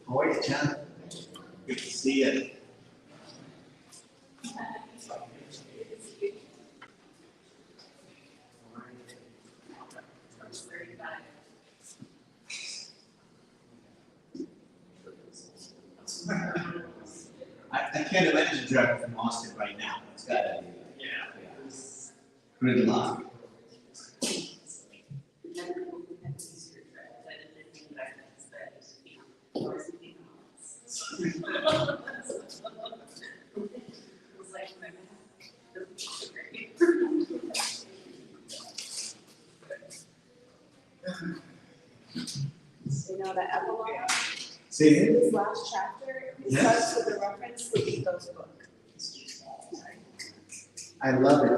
How are you, John? Good to see you. I can't imagine driving from Austin right now. It's gotta be. Good luck. So, you know, the epilogue, See it? this last chapter, it starts with a reference to Ethos book. I love it.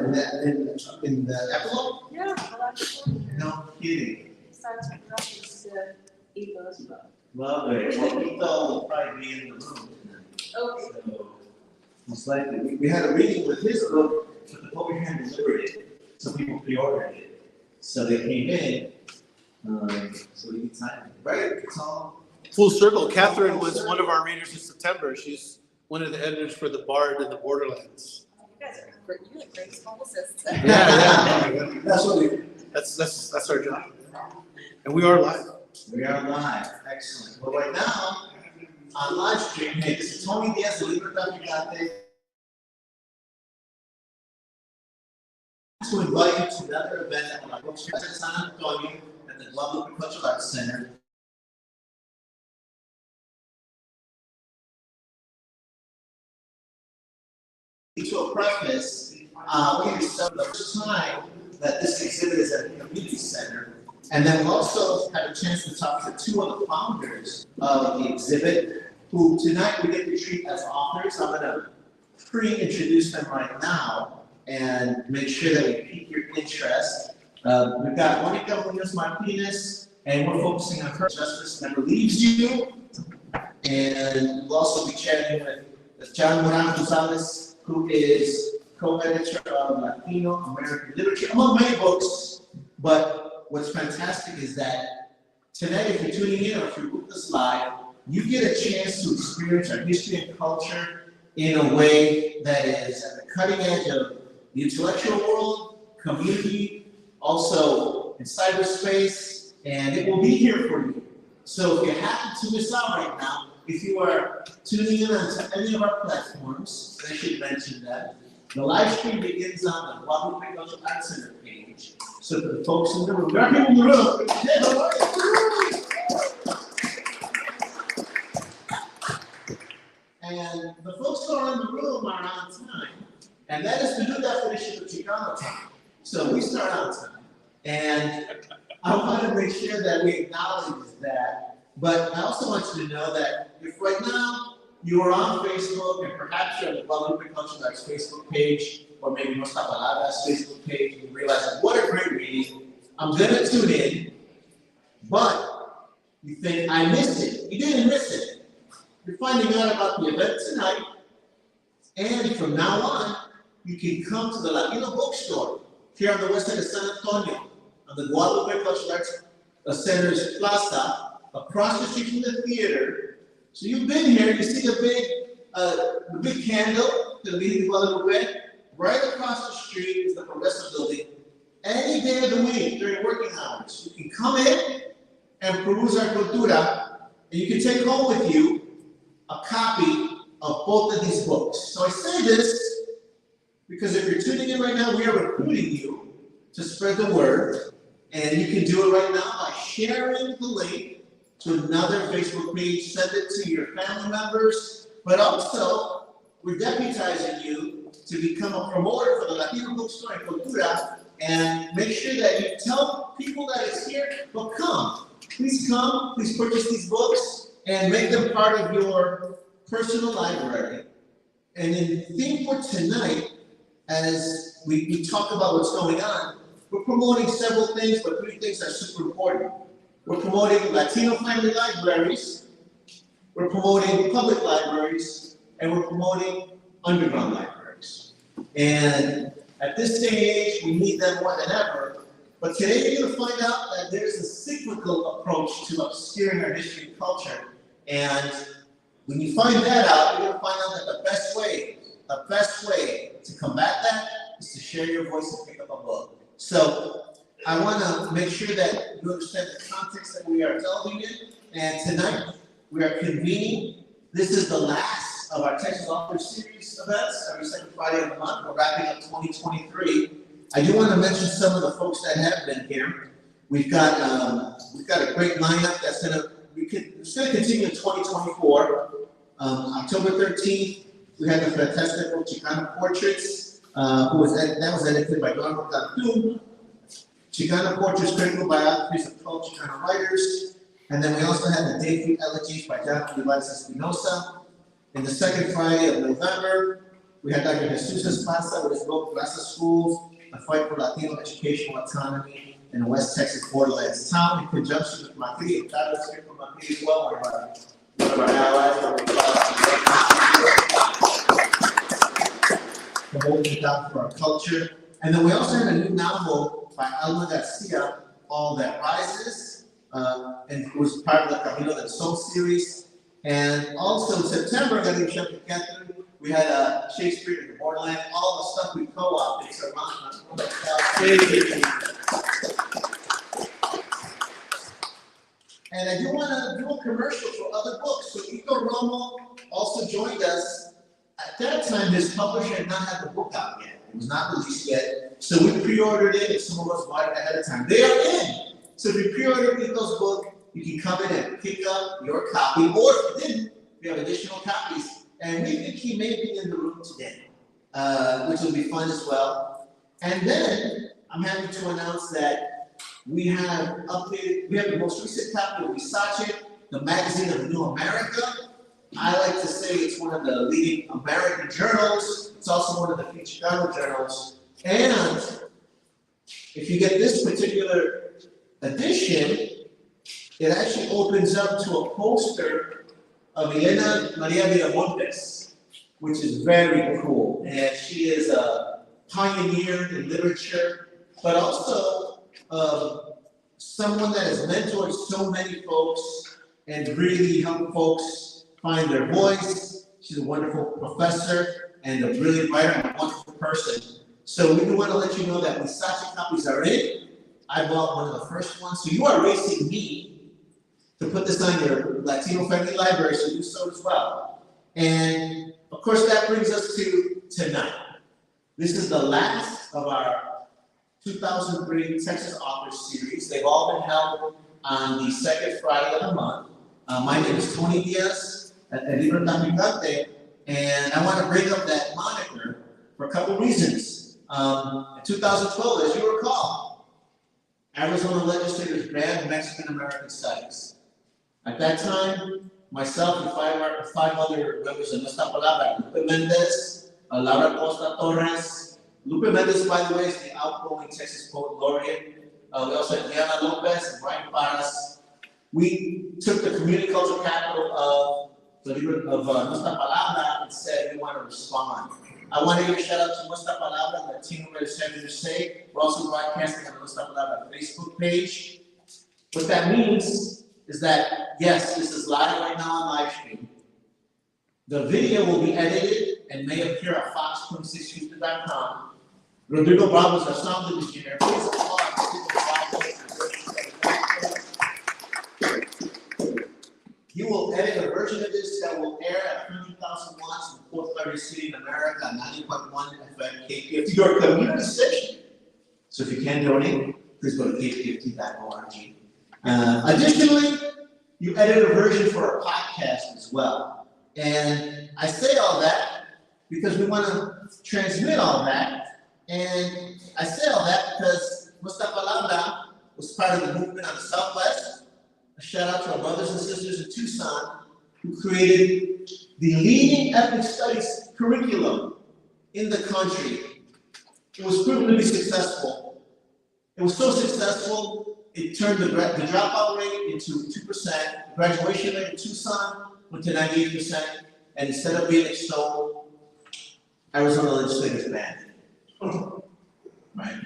In the epilogue? Yeah, the last chapter. No kidding. It starts with reference to Ethos book. Love it. Well, Ethel will probably be in the room tonight. Okay. So, most likely. We had a reading with his book, but the poetry had delivered it. So people pre-ordered it. So they came in. So we need time. Right? It's all. Full circle. Catherine was one of our readers in September. She's one of the editors for The Bard in the Borderlands. You guys are great, you have great publicists. Yeah. That's what we. That's our job. And we are live. We are live. Excellent. Well, right now, on live stream, hey, this is Tony Diaz, the Librotraficante. To invite you to another event at my bookstore in San Antonio at the Guadalupe Cultural Arts Center. To a preface, we're going to start the first time that this exhibit is at the community center. And then we also had a chance to talk to two of the founders of the exhibit, who tonight we get to treat as authors. I'm going to pre-introduce them right now and make sure that we pique your interest. We've got Muñoz Martinez, and we're focusing on her justice never leaves you. And we'll also be chatting with Morán González, who is co-editor of Latino American Literature, among many books. But what's fantastic is that tonight, if you're tuning in or if you're with us live, you get a chance to experience our history and culture in a way that is at the cutting edge of the intellectual world, community, also in cyberspace, and it will be here for you. So if you happen to miss out right now, if you are tuning in on any of our platforms, I should mention that the live stream begins on the Guadalupe Cultural Arts Center page. So for the folks in the room, there are people in the room. Hey, how are you? And the folks who are in the room are on time. And that is the new definition of Chicano time. So we start on time. And I want to make sure that we acknowledge that. But I also want you to know that if right now you are on Facebook and perhaps you're on the Guadalupe Cultural Arts Facebook page, or maybe Nuestra Palabras Facebook page, and you realize, what a great reading, I'm going to tune in, but you think, I missed it. You didn't miss it. You're finding out about the event tonight, and from now on, you can come to the Latino Bookstore here on the Westside of San Antonio, on the Guadalupe Cultural Arts Center's Plaza, across the street from the theater. So you've been here, you see the big candle, the Leading Guadalupe. Right across the street is the Progressive Building. Any day of the week during working hours, you can come in and peruse our cultura, and you can take home with you a copy of both of these books. So I say this because if you're tuning in right now, we are recruiting you to spread the word, and you can do it right now by sharing the link to another Facebook page, send it to your family members, but also we're deputizing you to become a promoter for the Latino Bookstore and Cultura, and make sure that you tell people that it's here, but come, please purchase these books and make them part of your personal library. And in theme for tonight, as we talk about what's going on, we're promoting several things, but three things are super important. We're promoting Latino family libraries, we're promoting public libraries, and we're promoting underground libraries. And at this day and age, we need them more than ever. But today you're going to find out that there's a cyclical approach to obscuring our history and culture. And when you find that out, you're going to find out that the best way to combat that is to share your voice and pick up a book. So I want to make sure that you understand the context that we are delving in. And tonight we are convening. This is the last of our Texas Author Series events every second Friday of the month. We're wrapping up 2023. I do want to mention some of the folks that have been here. We've got a great lineup that's going to continue in 2024. October 13th, we had the fantastical Chicano Portraits, that was edited by Morán González. Chicano Portraits, critical biographies of 12 Chicano writers. And then we also had the Day Food Elegies by Dr. Diaz Espinosa. In the second Friday of November, we had Dr. Jesus Esparza with his book, Brazos Schools, A Fight for Latino Educational Autonomy in the West Texas Borderlands Town, in conjunction with Macri. That was here from Macri as well, one of our allies. To hold it down for our culture. And then we also had a new novel by Alma Garcia, All That Rises, and it was part of the Camino del Sol series. And also in September, we had Shakespeare in the Borderland, all the stuff we co-opted. So and I do want to do a commercial for other books. So Ito Romo also joined us. At that time, his publisher had not had the book out yet. It was not released yet. So we pre-ordered it, and some of us bought it ahead of time. They are in. So if you pre-ordered Ito's book, you can come in and pick up your copy, or if you didn't, we have additional copies. And we think he may be in the room today, which will be fun as well. And then I'm happy to announce that we have the most recent copy of Westside, the magazine of New America. I like to say it's one of the leading American journals. It's also one of the few Chicano journals. And if you get this particular edition, it actually opens up to a poster of Elena Maria Miramontes, which is very cool. And she is a pioneer in literature, but also someone that has mentored so many folks and really helped folks find their voice. She's a wonderful professor and a brilliant writer and a wonderful person. So we do want to let you know that Westside copies are in. I bought one of the first ones. So you are racing me to put this on your Latino friendly library, so do so as well. And of course, that brings us to tonight. This is the last of our 2003 Texas Authors Series. They've all been held on the second Friday of the month. My name is Tony Diaz at Librotraficante, and I want to bring up that moniker for a couple reasons. In 2012, as you recall, Arizona legislators banned Mexican-American studies. At that time, myself and five other members of Nuestra Palabra, Lupe Mendez, Laura Costa Torres. Lupe Mendez, by the way, is the outgoing Texas Poet Laureate. We also had Diana Lopez and Brian Paras. We took the community cultural capital of Nuestra Palabra and said we want to respond. I want to give a shout out to Nuestra Palabra, Latino Say. We're also broadcasting on the Nuestra Palabra Facebook page. What that means is that, yes, this is live right now on live stream. The video will be edited and may appear at fox26houston.com. Rodrigo Bravos, our sound engineer. Please applaud. He will edit a version of this that will air at 100,000 watts in the fourth largest city in America, 90.1 FM KPFT, your community station. So if you can donate, please go to kpft.org. Additionally, you edit a version for a podcast as well. And I say all that because we want to transmit all that. And I say all that because Nuestra Palabra was part of the movement on the Southwest. A shout out to our brothers and sisters in Tucson who created the leading ethnic studies curriculum in the country. It was proven to be successful. It was so successful, it turned the dropout rate into 2%, graduation rate in Tucson went to 98%, and instead of being extolled, Arizona legislators banned it. Right?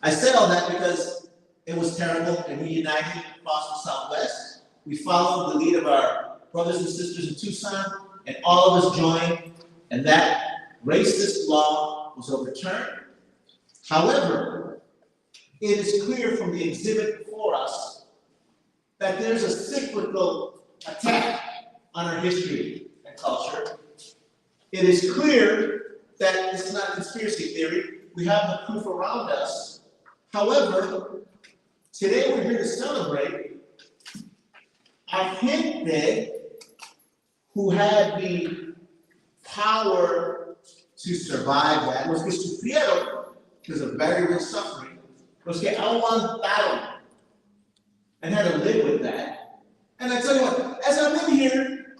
I said all that because it was terrible, and we united across the Southwest. We followed the lead of our brothers and sisters in Tucson, and all of us joined, and that racist law was overturned. However, it is clear from the exhibit before us that there's a cyclical attack on our history and culture. It is clear that it's not a conspiracy theory. We have the proof around us. However, today we're here to celebrate our gente who had the power to survive that, los que sufrieron because of very real suffering, los que aguantaron and had to live with that. And I tell you what, as I'm in here,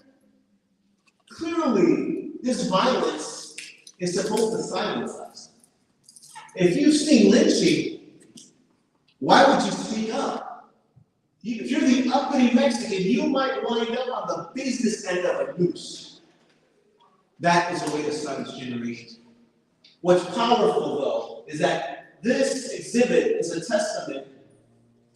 clearly this violence is supposed to silence us. If you've seen lynching, why would you speak up? If you're the uppity Mexican, you might wind up on the business end of a noose. That is a way to silence generations. What's powerful, though, is that this exhibit is a testament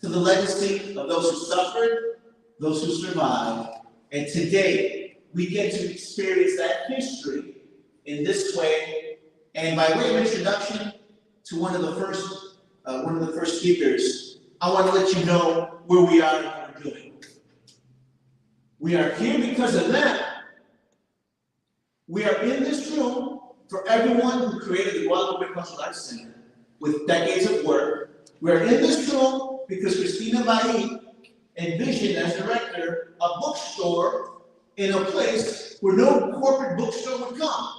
to the legacy of those who suffered, those who survived, and today we get to experience that history in this way. And by way of introduction to one of the first speakers, I want to let you know where we are and what we're doing. We are here because of that. We are in this room for everyone who created the Guadalupe Cultural Arts Center with decades of work. We are in this room because Cristina Bailly envisioned as director a bookstore in a place where no corporate bookstore would come.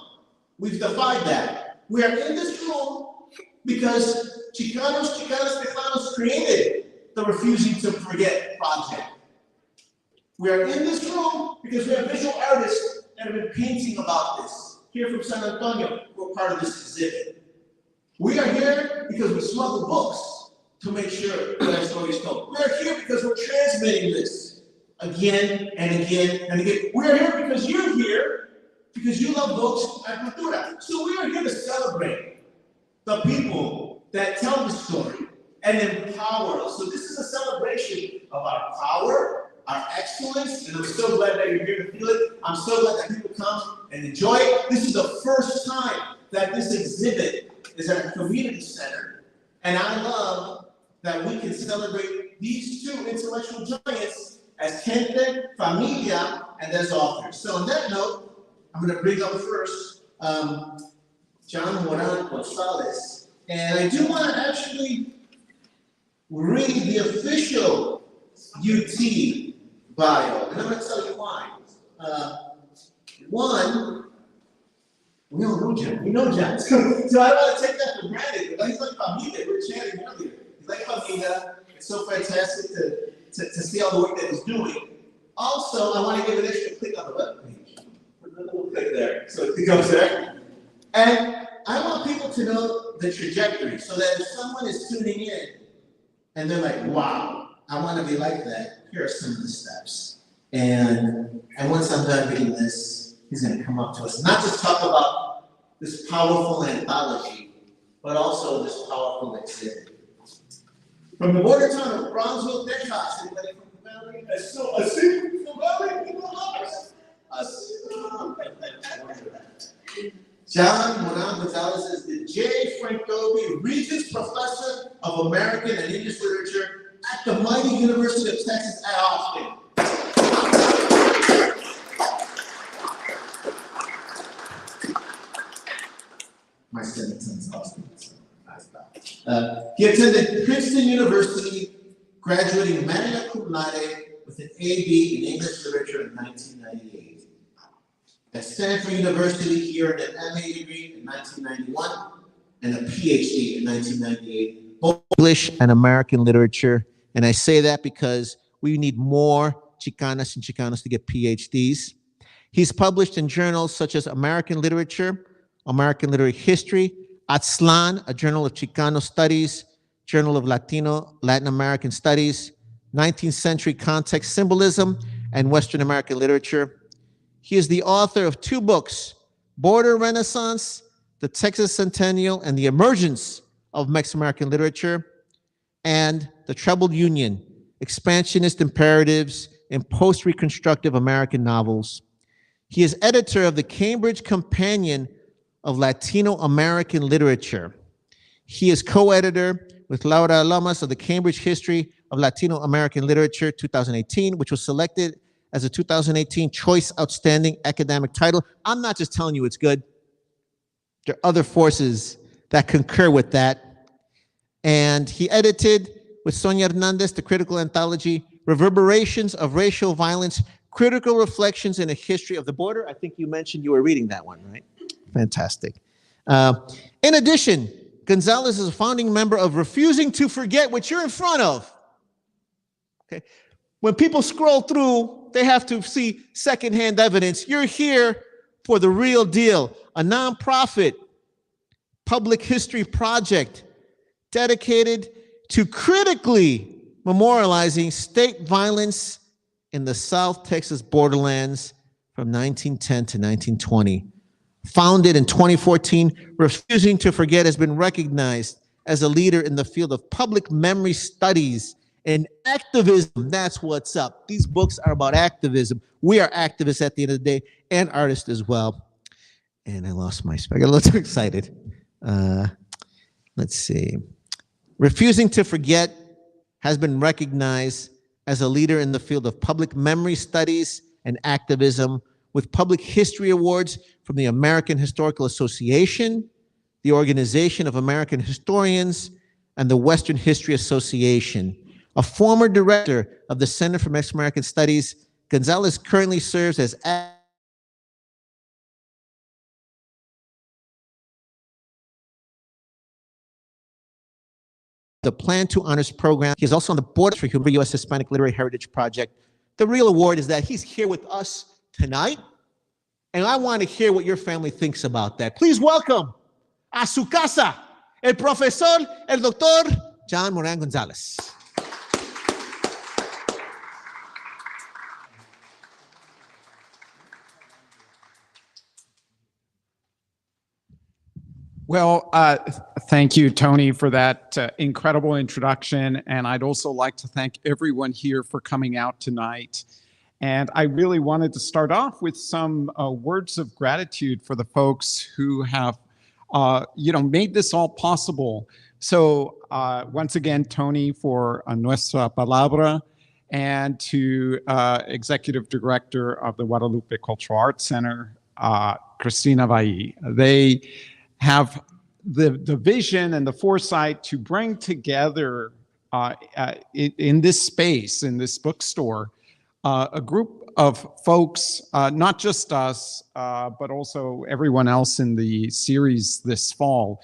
We've defied that. We are in this room because Chicanos, Chicanas, Tejanos created the Refusing to Forget project. We are in this room because we have visual artists that have been painting about this. Here from San Antonio, we're part of this exhibit. We are here because we smuggle books to make sure that our story is told. We are here because we're transmitting this again and again and again. We are here because you're here, because you love books and cultura. So we are here to celebrate the people that tell the story and empower us. So this is a celebration of our power, our excellence, and I'm so glad that you're here to feel it. I'm so glad that people come and enjoy it. This is the first time that this exhibit is at a community center, and I love that we can celebrate these two intellectual giants as gente, familia, and as authors. So on that note, I'm going to bring up first John Morán González, and I do want to actually read the official UT bio, and I'm going to tell you why. One, we all know John. We know John. So I don't want to take that for granted. But he's like familia. We were chatting earlier. He's like familia. It's so fantastic to see all the work that he's doing. Also, I want to give an extra click on the web page. Put a little click there, so it goes there. And I want people to know the trajectory, so that if someone is tuning in and they're like, "Wow, I want to be like that," here are some of the steps. And once I'm done reading this, he's going to come up to us, not just talk about this powerful anthology, but also this powerful exhibit. From the border town of Brownsville, Texas, anybody from the valley? I see from the valley, people love us. John Morán González is the J. Frank Dobie Regents Professor of American and English Literature at the mighty University of Texas at Austin. My son's Austin. He attended Princeton University, graduating magna cum laude with an A.B. in English Literature in 1998. At Stanford University, he earned an M.A. degree in 1991 and a Ph.D. in 1998, both English and American literature. And I say that because we need more Chicanas and Chicanos to get Ph.D.s. He's published in journals such as American Literature, American Literary History, Aztlán, a journal of Chicano Studies, Journal of Latin American Studies, 19th Century Context Symbolism, and Western American Literature. He is the author of 2 books, Border Renaissance, The Texas Centennial, and the Emergence of Mexican-American Literature. and The Troubled Union, Expansionist Imperatives in Post-Reconstructive American Novels. He is editor of the Cambridge Companion of Latino American Literature. He is co-editor with Laura Lamas of the Cambridge History of Latino American Literature 2018, which was selected as a 2018 Choice Outstanding Academic Title. I'm not just telling you it's good. There are other forces that concur with that. And he edited with Sonia Hernandez the critical anthology, Reverberations of Racial Violence, Critical Reflections in a History of the Border. I think you mentioned you were reading that one, right? Fantastic. In addition, González is a founding member of Refusing to Forget What You're in Front of. Okay. When people scroll through, they have to see secondhand evidence. You're here for the real deal. A nonprofit public history project dedicated to critically memorializing state violence in the South Texas borderlands from 1910 to 1920. Founded in 2014, Refusing to Forget has been recognized as a leader in the field of public memory studies and activism. That's what's up. These books are about activism. We are activists at the end of the day, and artists as well. And I lost my spec. I got a little too excited. Let's see. Refusing to Forget has been recognized as a leader in the field of public memory studies and activism, with public history awards from the American Historical Association, the Organization of American Historians, and the Western History Association. A former director of the Center for Mexican American Studies, González currently serves as the Plan to Honors program. He is also on the board for the U.S. Hispanic Literary Heritage Project. The real award is that he's here with us tonight, and I want to hear what your family thinks about that. Please welcome a su casa, el profesor, el doctor, John Morán González. Well, thank you, Tony, for that incredible introduction. And I'd also like to thank everyone here for coming out tonight. And I really wanted to start off with some words of gratitude for the folks who have, made this all possible. So once again, Tony, for Nuestra Palabra, and to Executive Director of the Guadalupe Cultural Arts Center, Cristina Valle. They have the vision and the foresight to bring together in this space, in this bookstore, a group of folks, not just us, but also everyone else in the series this fall,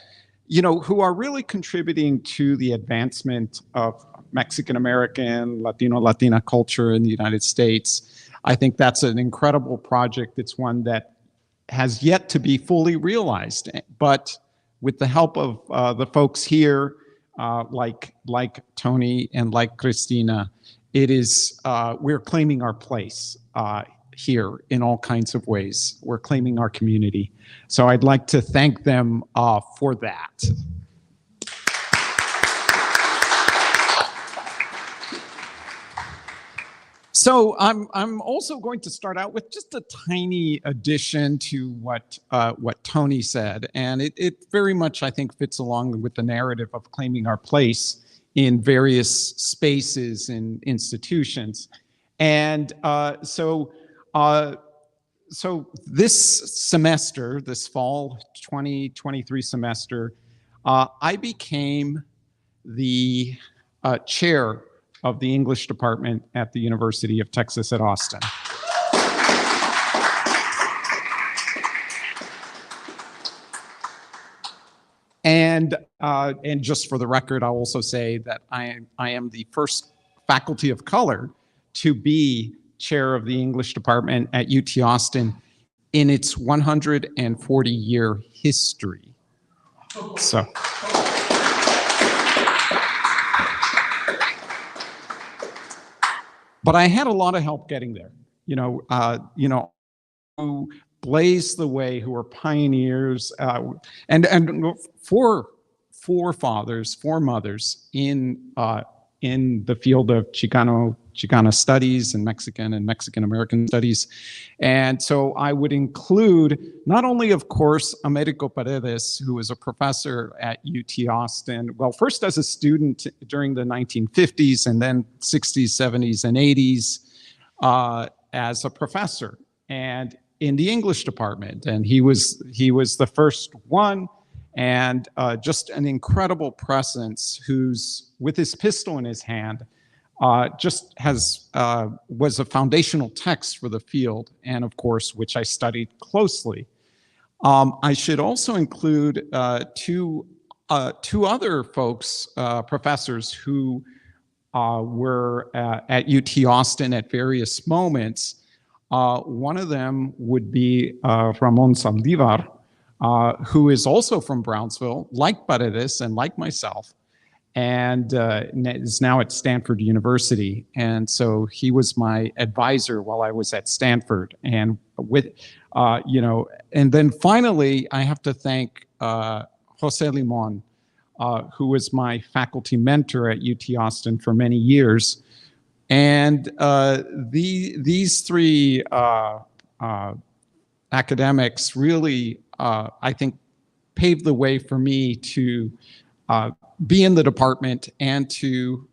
who are really contributing to the advancement of Mexican-American, Latino-Latina culture in the United States. I think that's an incredible project. It's one that has yet to be fully realized, but with the help of the folks here, like Tony and like Cristina, it is we're claiming our place here in all kinds of ways. We're claiming our community. So I'd like to thank them for that. So I'm also going to start out with just a tiny addition to what Tony said, and it very much, I think, fits along with the narrative of claiming our place in various spaces and institutions. And so this semester, this fall 2023 semester, I became the chair of the English department at the University of Texas at Austin. And just for the record, I'll also say that I am the first faculty of color to be chair of the English department at UT Austin in its 140-year history. So. But I had a lot of help getting there, who blazed the way, who were pioneers, and for foremothers in the field of Chicana studies and Mexican American studies. And so I would include not only, of course, Americo Paredes, who was a professor at UT Austin, well, first as a student during the 1950s and then 60s, 70s, and 80s as a professor and in the English department. And he was the first one, and just an incredible presence who's, with his pistol in his hand, just was a foundational text for the field, and of course, which I studied closely. I should also include two other folks, professors who were at UT Austin at various moments. One of them would be Ramon Saldivar, who is also from Brownsville, like Paredes and like myself, and is now at Stanford University. And so he was my advisor while I was at Stanford. And and then finally, I have to thank Jose Limon, who was my faculty mentor at UT Austin for many years. And these three academics really, I think, paved the way for me to be in the department and to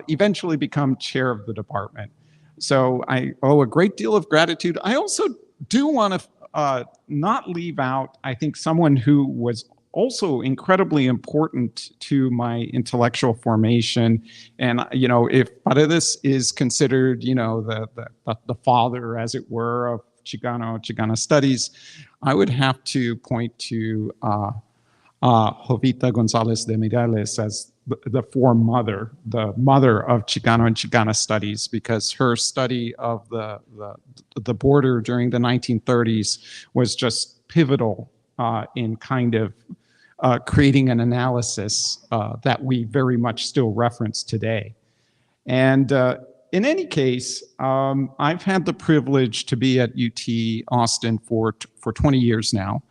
eventually become chair of the department. So I owe a great deal of gratitude. I also do want to not leave out, I think, someone who was also incredibly important to my intellectual formation. And, if Paredes is considered, the father, as it were, of Chicana studies, I would have to point to Jovita Gonzalez de Mireles as the foremother, the mother of Chicano and Chicana studies, because her study of the border during the 1930s was just pivotal in kind of creating an analysis that we very much still reference today. And in any case, I've had the privilege to be at UT Austin for 20 years now.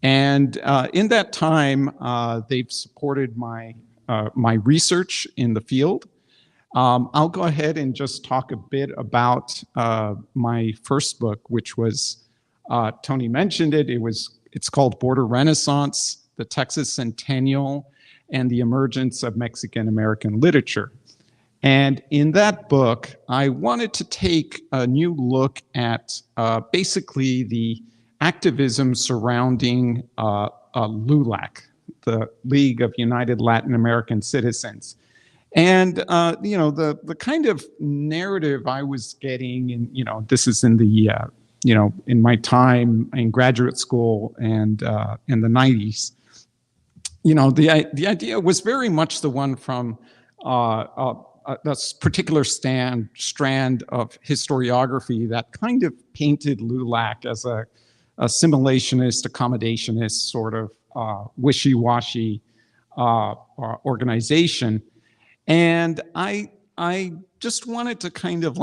And in that time, they've supported my research in the field. I'll go ahead and just talk a bit about my first book, which was, Tony mentioned it, it's called Border Renaissance: The Texas Centennial and the Emergence of Mexican American Literature. And in that book, I wanted to take a new look at basically the activism surrounding LULAC, the League of United Latin American Citizens. And, the kind of narrative I was getting, and, this is in the, in my time in graduate school and in the 90s, the idea was very much the one from this particular strand of historiography that kind of painted LULAC as a assimilationist, accommodationist sort of wishy-washy organization. And I just wanted to kind of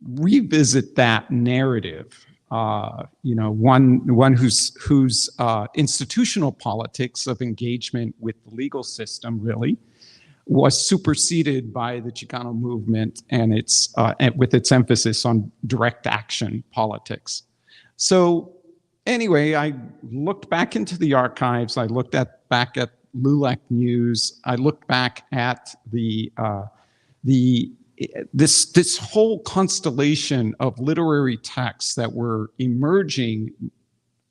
revisit that narrative. One whose institutional politics of engagement with the legal system really was superseded by the Chicano movement and with its emphasis on direct action politics. So anyway, I looked back into the archives. I looked back at LULAC News. I looked back at this whole constellation of literary texts that were emerging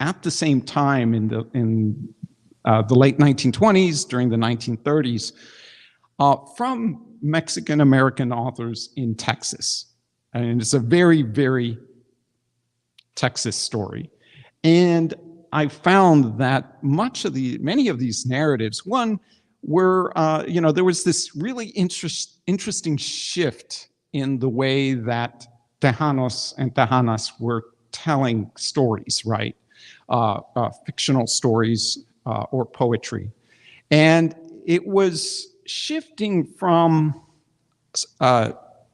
at the same time in the late 1920s, during the 1930s, from Mexican American authors in Texas. And it's a very, very Texas story. And I found that many of these narratives, one, were, there was this really interesting shift in the way that Tejanos and Tejanas were telling stories, right? Fictional stories or poetry. And it was shifting from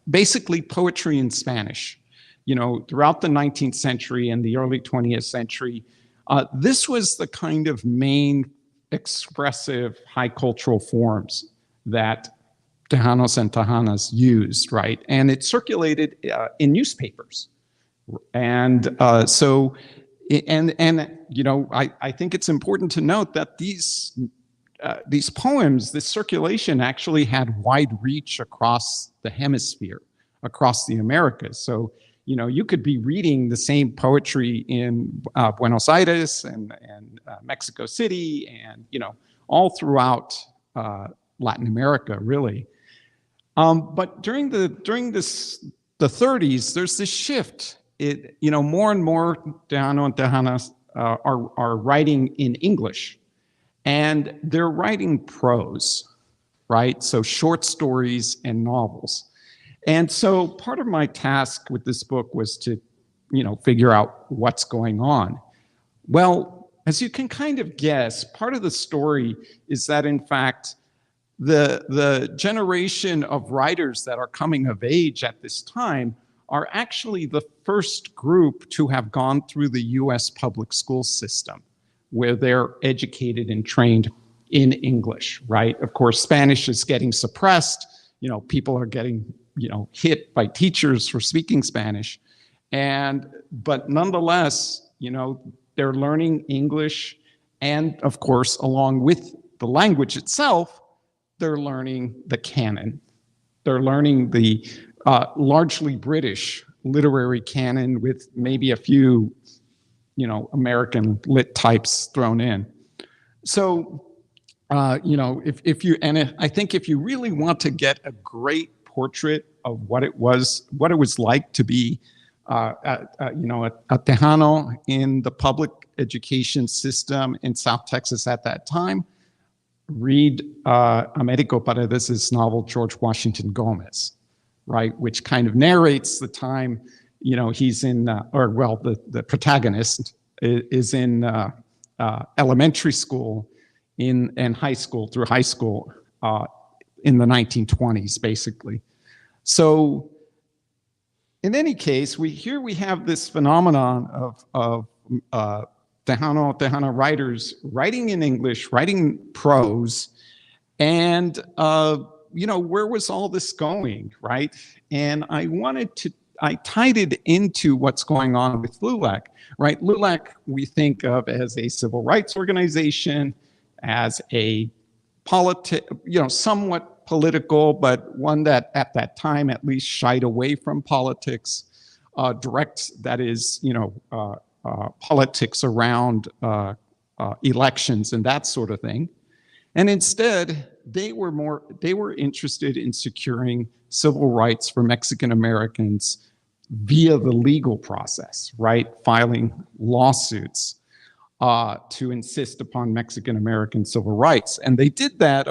basically poetry in Spanish. Throughout the 19th century and the early 20th century, this was the kind of main expressive high cultural forms that Tejanos and Tejanas used, right? And it circulated in newspapers. And I think it's important to note that these poems, this circulation actually had wide reach across the hemisphere, across the Americas. So, you could be reading the same poetry in Buenos Aires and Mexico City and, all throughout Latin America, really. But during the 30s, there's this shift. More and more Tejano and Tejanas are writing in English, and they're writing prose, right? So short stories and novels. And so part of my task with this book was to, figure out what's going on. Well, as you can kind of guess, part of the story is that, in fact, the generation of writers that are coming of age at this time are actually the first group to have gone through the US public school system, where they're educated and trained in English, right? Of course, Spanish is getting suppressed. People are getting, hit by teachers for speaking Spanish. But nonetheless, they're learning English. And of course, along with the language itself, they're learning the canon. They're learning the largely British literary canon with maybe a few, American lit types thrown in. So, I think if you really want to get a great portrait of what it was like to be, a Tejano in the public education system in South Texas at that time, read Américo Paredes' novel George Washington Gomez, right? Which kind of narrates the time, he's in, the protagonist is in elementary school and high school, through high school in the 1920s, basically. So in any case, we have this phenomenon of Tejano writers writing in English, writing prose, and where was all this going, right? And I tied it into what's going on with LULAC, right? LULAC we think of as a civil rights organization, as a somewhat political, but one that at that time at least shied away from politics, politics around elections and that sort of thing. And instead, they were interested in securing civil rights for Mexican Americans via the legal process, right? Filing lawsuits to insist upon Mexican American civil rights. And they did that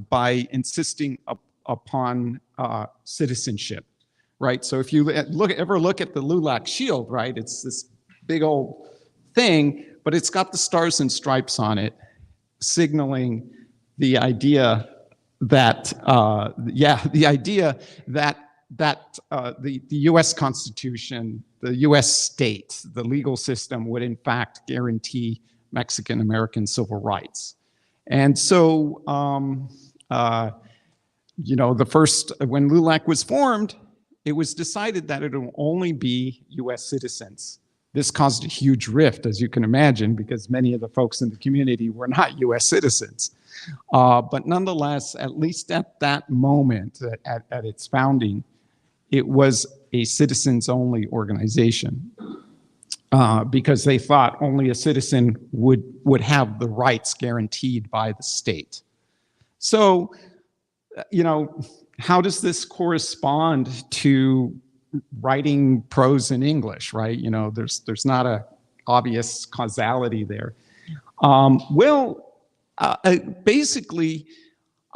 by insisting upon citizenship, right? So if you ever look at the LULAC shield, right? It's this big old thing, but it's got the stars and stripes on it, signaling the idea that the U.S. Constitution, the U.S. state, the legal system would in fact guarantee Mexican American civil rights. And so, when LULAC was formed, it was decided that it would only be U.S. citizens. This caused a huge rift, as you can imagine, because many of the folks in the community were not U.S. citizens. But nonetheless, at least at that moment, at its founding, it was a citizens-only organization because they thought only a citizen would have the rights guaranteed by the state. So, how does this correspond to writing prose in English, right? There's not a obvious causality there. Basically,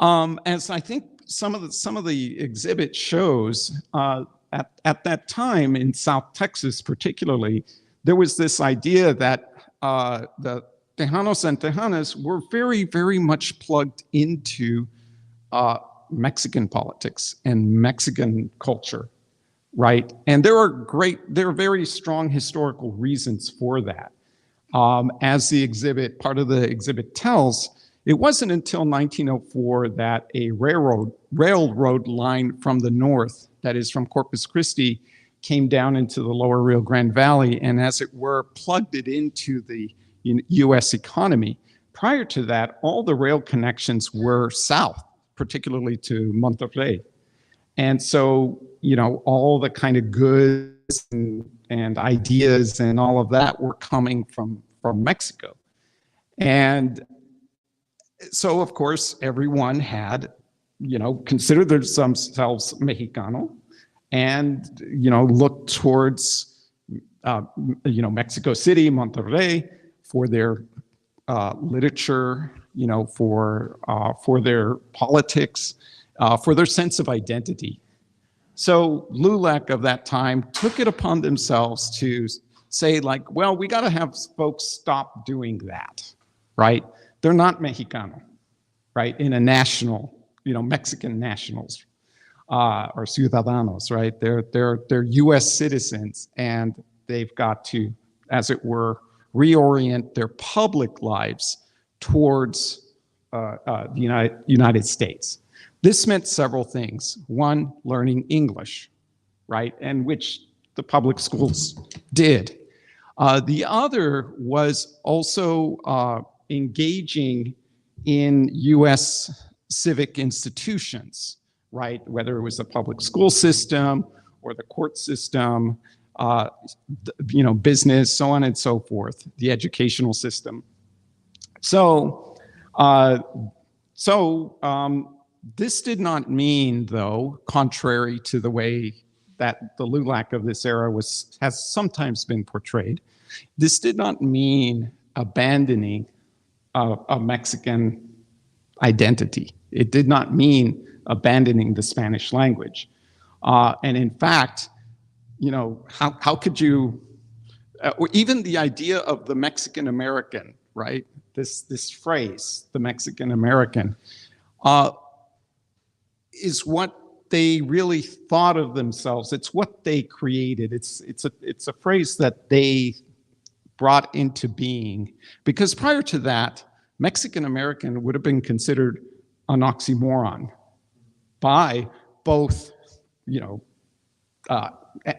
as I think some of the exhibit shows, at that time in South Texas particularly, there was this idea that the Tejanos and Tejanas were very, very much plugged into Mexican politics and Mexican culture, right? And there are very strong historical reasons for that. As the exhibit, part of the exhibit tells, it wasn't until 1904 that a railroad line from the north, that is from Corpus Christi, came down into the lower Rio Grande Valley and, as it were, plugged it into the U.S. economy. Prior to that, all the rail connections were south, particularly to Monterrey. And so, you know, all the kind of goods and ideas and all of that were coming from Mexico. And so, of course, everyone had, you know, considered themselves Mexicano and, you know, looked towards, you know, Mexico City, Monterrey for their literature, you know, for their politics, for their sense of identity. So LULAC of that time took it upon themselves to say, like, well, we got to have folks stop doing that, right? They're not Mexicano, right? In a national, you know, Mexican nationals or ciudadanos, right? They're U.S. citizens, and they've got to, as it were, reorient their public lives towards the United States. This meant several things. One, learning English, right? And which the public schools did. The other was also engaging in U.S. civic institutions, right? Whether it was the public school system or the court system, you know, business, so on and so forth, the educational system. So, this did not mean, though, contrary to the way that the LULAC of this era has sometimes been portrayed, this did not mean abandoning a Mexican identity. It did not mean abandoning the Spanish language. And in fact, you know, how could you, or even the idea of the Mexican American, right? This phrase, the Mexican American, is what they really thought of themselves. It's what they created. It's a phrase that they brought into being, because prior to that, Mexican American would have been considered an oxymoron by both, you know,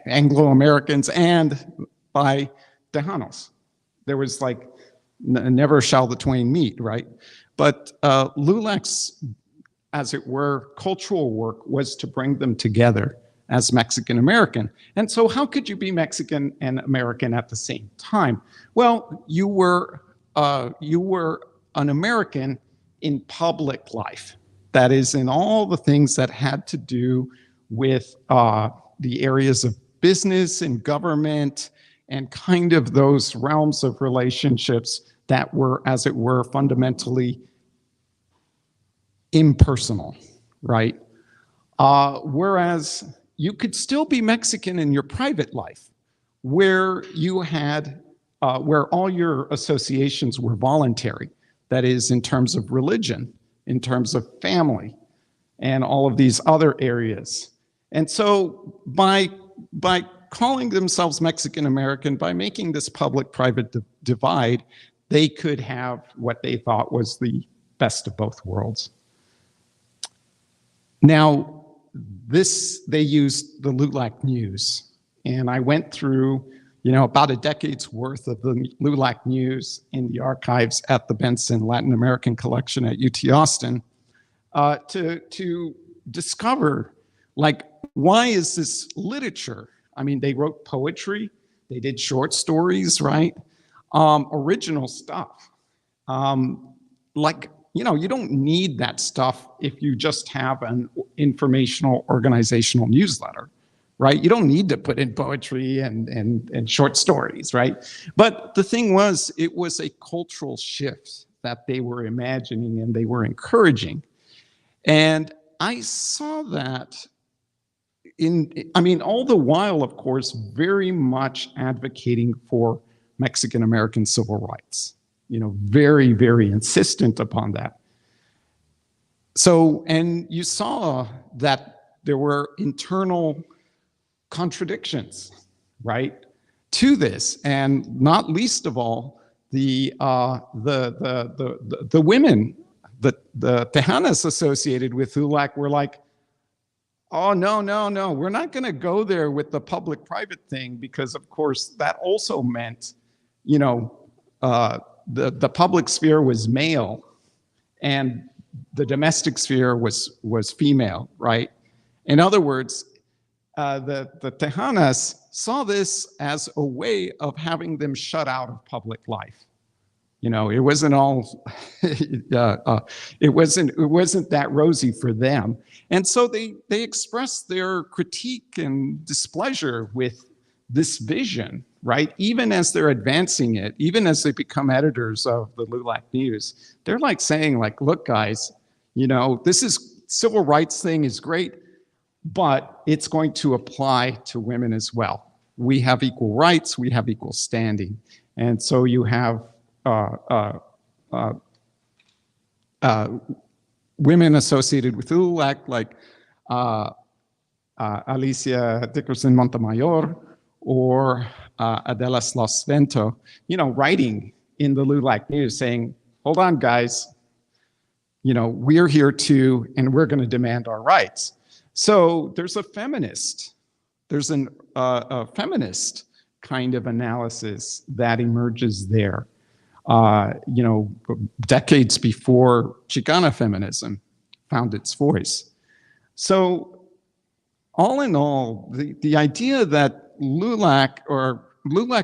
Anglo-Americans and by Tejanos. There was like, never shall the twain meet, right? But LULAC's, as it were, cultural work was to bring them together as Mexican American. And so how could you be Mexican and American at the same time? Well, you were an American in public life. That is, in all the things that had to do with the areas of business and government and kind of those realms of relationships that were, as it were, fundamentally impersonal, right? Whereas you could still be Mexican in your private life, where you had, where all your associations were voluntary. That is, in terms of religion, in terms of family, and all of these other areas. And so by calling themselves Mexican American, by making this public-private divide, they could have what they thought was the best of both worlds. Now, they used the LULAC News, and I went through, you know, about a decade's worth of the LULAC News in the archives at the Benson Latin American Collection at UT Austin to discover, like, why is this literature? I mean, they wrote poetry, they did short stories, right? Original stuff. Like, you know, you don't need that stuff if you just have an informational organizational newsletter, right? You don't need to put in poetry and short stories, right? But the thing was, it was a cultural shift that they were imagining and they were encouraging. And I saw that I mean, all the while, of course, very much advocating for Mexican American civil rights. You know, very, very insistent upon that. So, and you saw that there were internal contradictions, right, to this, and not least of all, the women, the Tejanas associated with LULAC were like, oh, no, we're not going to go there with the public-private thing, because of course that also meant, you know, the public sphere was male and the domestic sphere was female, right? In other words, the Tejanas saw this as a way of having them shut out of public life. You know, it wasn't all, it wasn't that rosy for them. And so they expressed their critique and displeasure with this vision, right? Even as they're advancing it, even as they become editors of the LULAC News, they're like saying, like, look, guys, you know, this is civil rights thing is great, but it's going to apply to women as well. We have equal rights, we have equal standing. And so you have women associated with LULAC, like Alicia Dickerson Montemayor or Adela Slosvento, you know, writing in the LULAC News saying, hold on, guys, you know, we're here too, and we're going to demand our rights. So there's a feminist kind of analysis that emerges there. You know, decades before Chicana feminism found its voice. So all in all, the idea that LULAC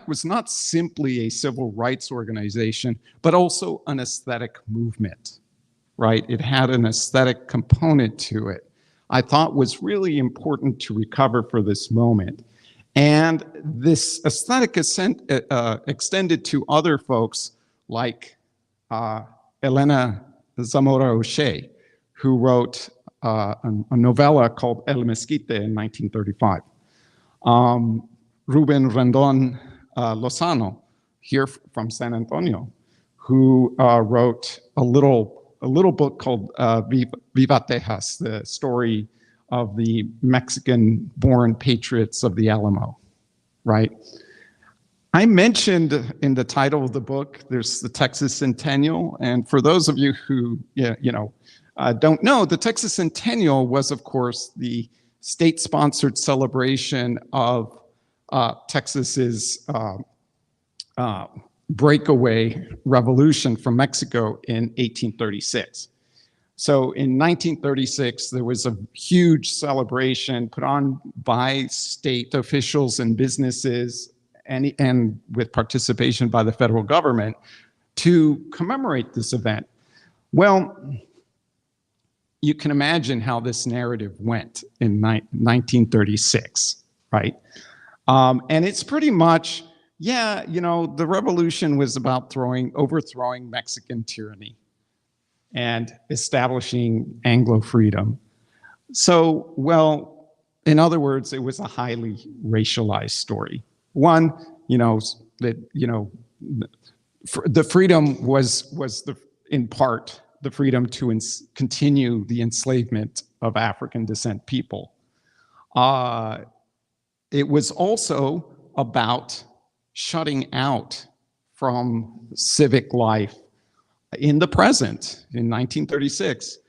was not simply a civil rights organization, but also an aesthetic movement, right? It had an aesthetic component to it, I thought was really important to recover for this moment. And this aesthetic extended to other folks like Elena Zamora O'Shea, who wrote a novella called El Mezquite in 1935. Ruben Rendon Lozano, here from San Antonio, who wrote a little book called Viva Tejas, the story of the Mexican-born patriots of the Alamo, right? I mentioned in the title of the book, there's the Texas Centennial, and for those of you who don't know, the Texas Centennial was, of course, the state-sponsored celebration of Texas's breakaway revolution from Mexico in 1836. So in 1936, there was a huge celebration put on by state officials and businesses and with participation by the federal government to commemorate this event. Well, you can imagine how this narrative went in 1936, right? And it's pretty much, yeah, you know, the revolution was about overthrowing Mexican tyranny and establishing Anglo freedom. So, well, in other words, it was a highly racialized story. One, you know, that, you know, the freedom was in part the freedom to continue the enslavement of African descent people. It was also about shutting out from civic life in the present, in 1936,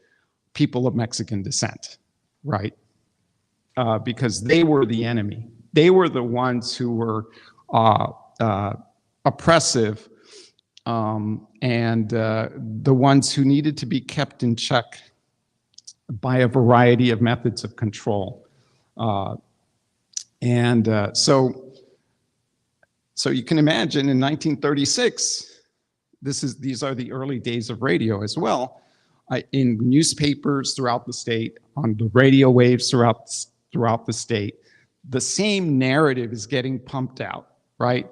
people of Mexican descent, right? Because they were the enemy. They were the ones who were oppressive and the ones who needed to be kept in check by a variety of methods of control. So you can imagine in 1936, these are the early days of radio as well, in newspapers throughout the state, on the radio waves throughout the state, the same narrative is getting pumped out, right?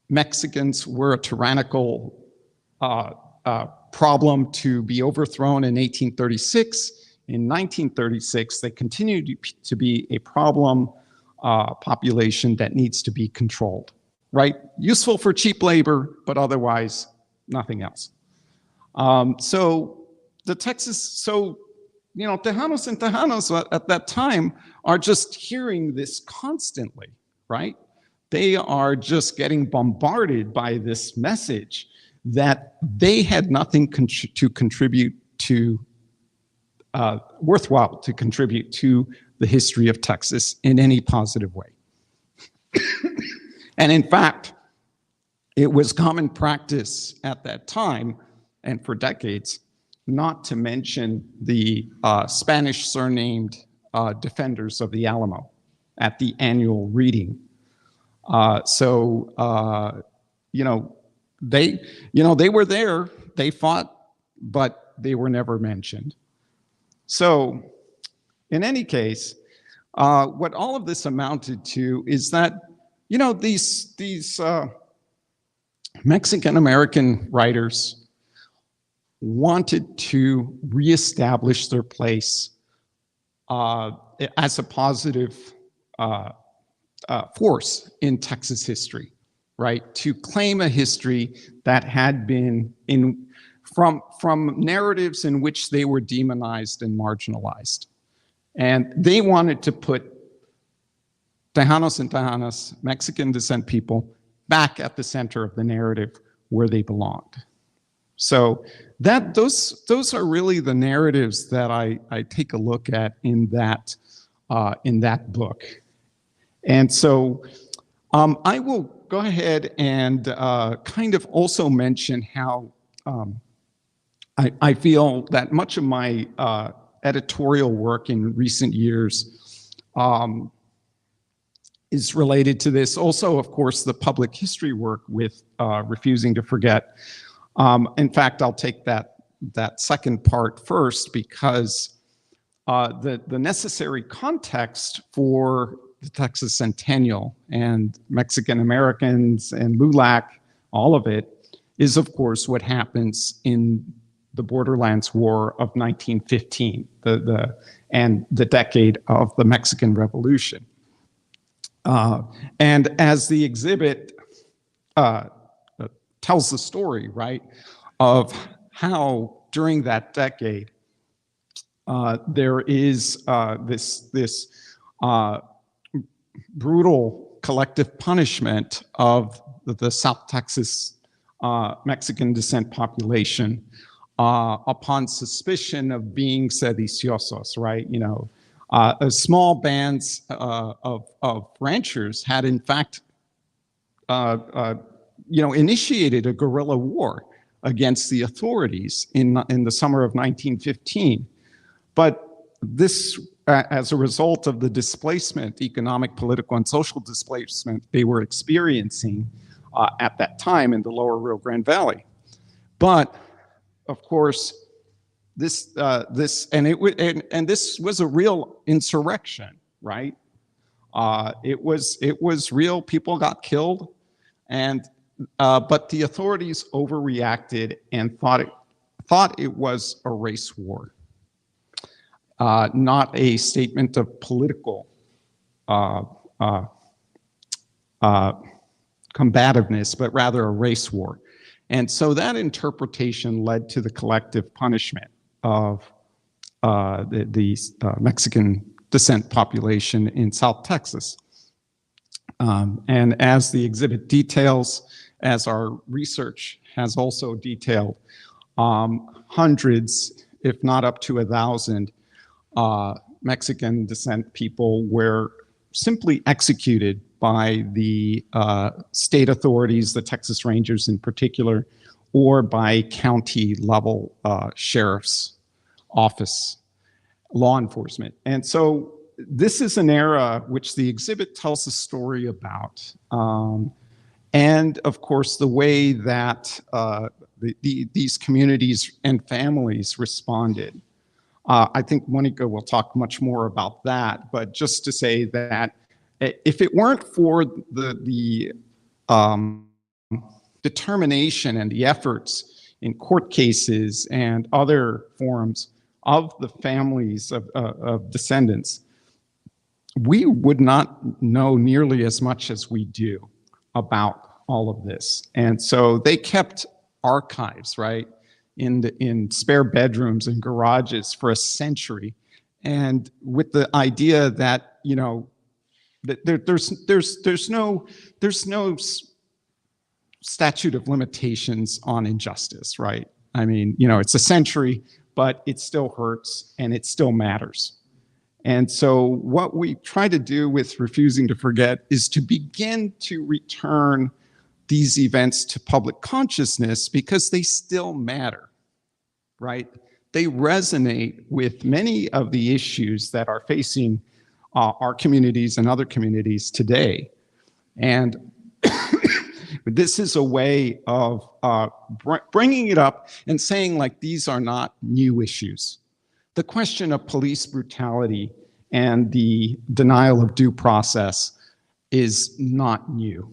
Mexicans were a tyrannical problem to be overthrown in 1836. In 1936, they continued to be a problem population that needs to be controlled, right? Useful for cheap labor, but otherwise nothing else. So you know, Tejanos and Tejanos at that time are just hearing this constantly, right? they are just getting bombarded by this message that they had nothing to contribute to, worthwhile to contribute to the history of Texas in any positive way. And in fact, it was common practice at that time, and for decades, not to mention the Spanish surnamed defenders of the Alamo at the annual reading. They were there, they fought, but they were never mentioned. So in any case, what all of this amounted to is that, these Mexican-American writers wanted to reestablish their place as a positive force in Texas history, right? To claim a history that had been from narratives in which they were demonized and marginalized. And they wanted to put Tejanos and Tejanas, Mexican descent people, back at the center of the narrative where they belonged. So those are really the narratives that I take a look at in that book. And so I will go ahead and kind of also mention how I feel that much of my editorial work in recent years is related to this. Also, of course, the public history work with Refusing to Forget. In fact, I'll take that second part first, because the necessary context for the Texas Centennial and Mexican Americans and LULAC, all of it, is of course what happens in the Borderlands War of 1915, and the decade of the Mexican Revolution. And as the exhibit tells the story, right, of how during that decade there is this brutal collective punishment of the South Texas Mexican descent population upon suspicion of being sediciosos, right? Small bands of ranchers had in fact initiated a guerrilla war against the authorities in the summer of 1915. But this, as a result of the displacement, economic, political, and social displacement they were experiencing at that time in the lower Rio Grande Valley. But of course, this was a real insurrection, right? It was real. People got killed, but the authorities overreacted and thought it was a race war, not a statement of political combativeness, but rather a race war. And so that interpretation led to the collective punishment of the Mexican descent population in South Texas. And as the exhibit details, as our research has also detailed, hundreds, if not up to 1,000, Mexican descent people were simply executed by the state authorities, the Texas Rangers in particular, or by county level sheriff's office law enforcement. And so this is an era which the exhibit tells a story about. And of course, the way that these communities and families responded. I think Monica will talk much more about that, but just to say that if it weren't for the determination and the efforts in court cases and other forums of the families of descendants, we would not know nearly as much as we do about all of this. And so they kept archives, right, in spare bedrooms and garages for a century, and with the idea that, there's no statute of limitations on injustice, right? I mean, it's a century, but it still hurts and it still matters. And so what we try to do with Refusing to Forget is to begin to return these events to public consciousness because they still matter, right? They resonate with many of the issues that are facing our communities and other communities today. And this is a way of bringing it up and saying, like, these are not new issues. The question of police brutality and the denial of due process is not new.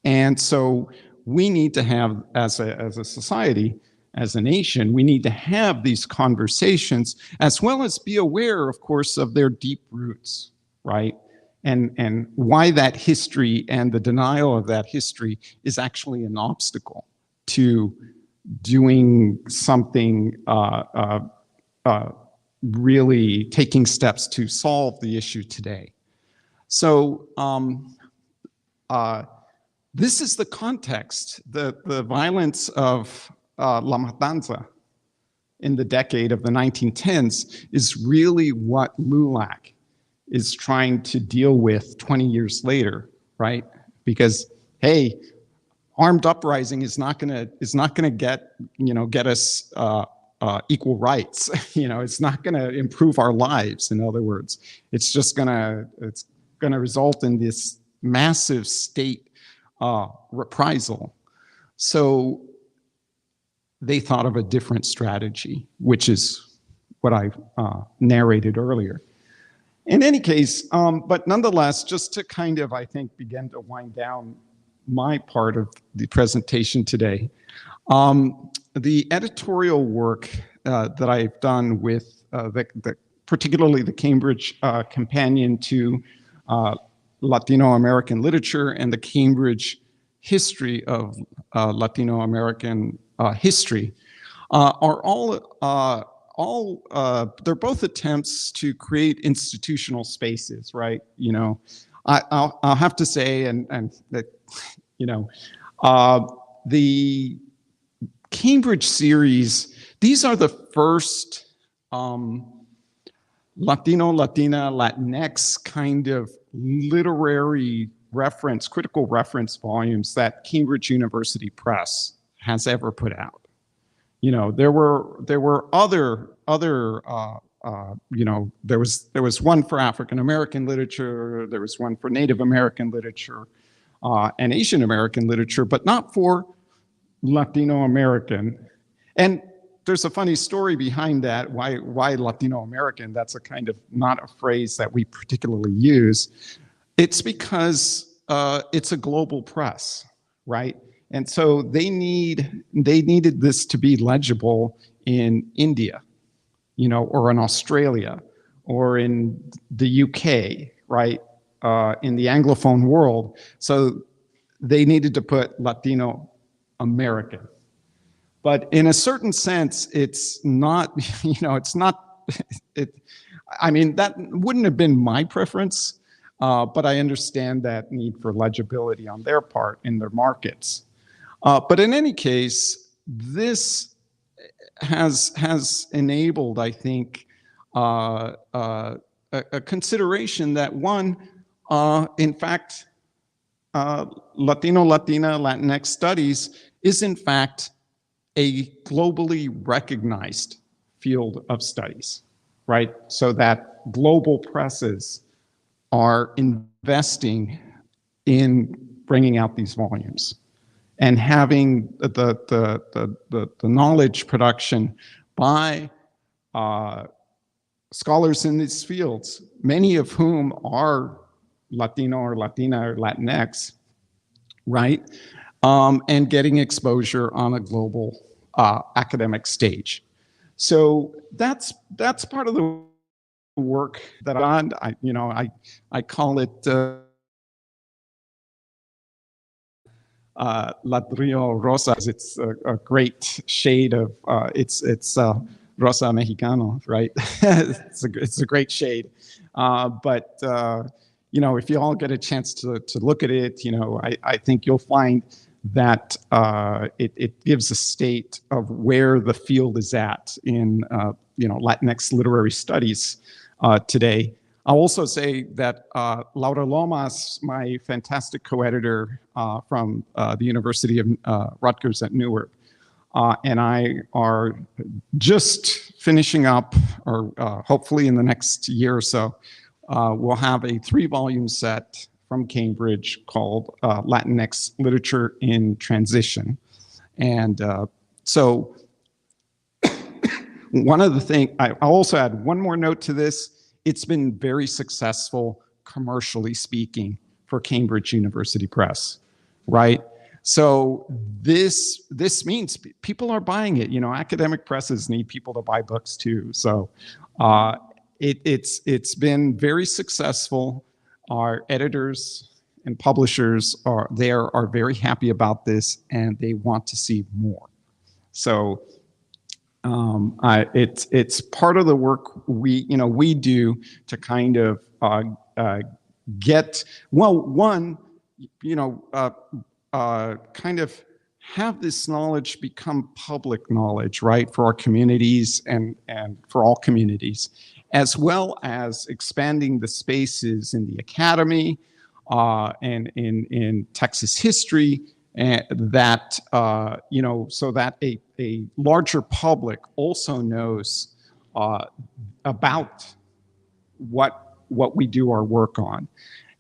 And so we need to have, as a society, as a nation, we need to have these conversations, as well as be aware, of course, of their deep roots, right? And why that history and the denial of that history is actually an obstacle to doing something, really taking steps to solve the issue today. So this is the context. The violence of La Matanza in the decade of the 1910s is really what LULAC is trying to deal with 20 years later, right? Because, hey, armed uprising is not gonna get us equal rights. It's not gonna improve our lives. In other words, it's gonna result in this massive state reprisal. So they thought of a different strategy, which is what I narrated earlier. In any case, but nonetheless, just to kind of, I think, begin to wind down my part of the presentation today, the editorial work that I've done with particularly the Cambridge Companion to Latino American Literature and the Cambridge History of Latino American History are all they're both attempts to create institutional spaces, right? I'll have to say, and that, the Cambridge series, these are the first Latino, Latina, Latinx kind of literary reference, critical reference volumes that Cambridge University Press has ever put out. There were other there was one for African American literature, there was one for Native American literature, and Asian American literature, but not for Latino American. And there's a funny story behind that. Why Latino American? That's a kind of not a phrase that we particularly use. It's because it's a global press, right? And so they needed this to be legible in India, or in Australia, or in the UK, right? In the Anglophone world. So they needed to put Latino American. But in a certain sense, it's not, I mean, that wouldn't have been my preference, but I understand that need for legibility on their part in their markets. But in any case, this has enabled, I think, a consideration that one, in fact, Latino, Latina, Latinx studies is in fact a globally recognized field of studies, right? So that global presses are investing in bringing out these volumes and having the knowledge production by scholars in these fields, many of whom are Latino or Latina or Latinx, right? And getting exposure on a global academic stage. So that's part of the work that I call it Ladrillo Rosa. It's a great shade of it's Rosa Mexicano, right? It's a great shade. But if you all get a chance to look at it, I think you'll find that it gives a state of where the field is at in Latinx literary studies today. I'll also say that Laura Lomas, my fantastic co-editor from the University of Rutgers at Newark, and I are just finishing up, or hopefully in the next year or so, we'll have a 3-volume set from Cambridge called Latinx Literature in Transition. And so one of the things, I'll also add one more note to this. It's been very successful, commercially speaking, for Cambridge University Press, right? So this means people are buying it. Academic presses need people to buy books too. So it's been very successful. Our editors and publishers are very happy about this, and they want to see more. So it's part of the work we do to kind of kind of have this knowledge become public knowledge, right, for our communities and for all communities, as well as expanding the spaces in the academy and in Texas history, that so that a larger public also knows about what we do our work on.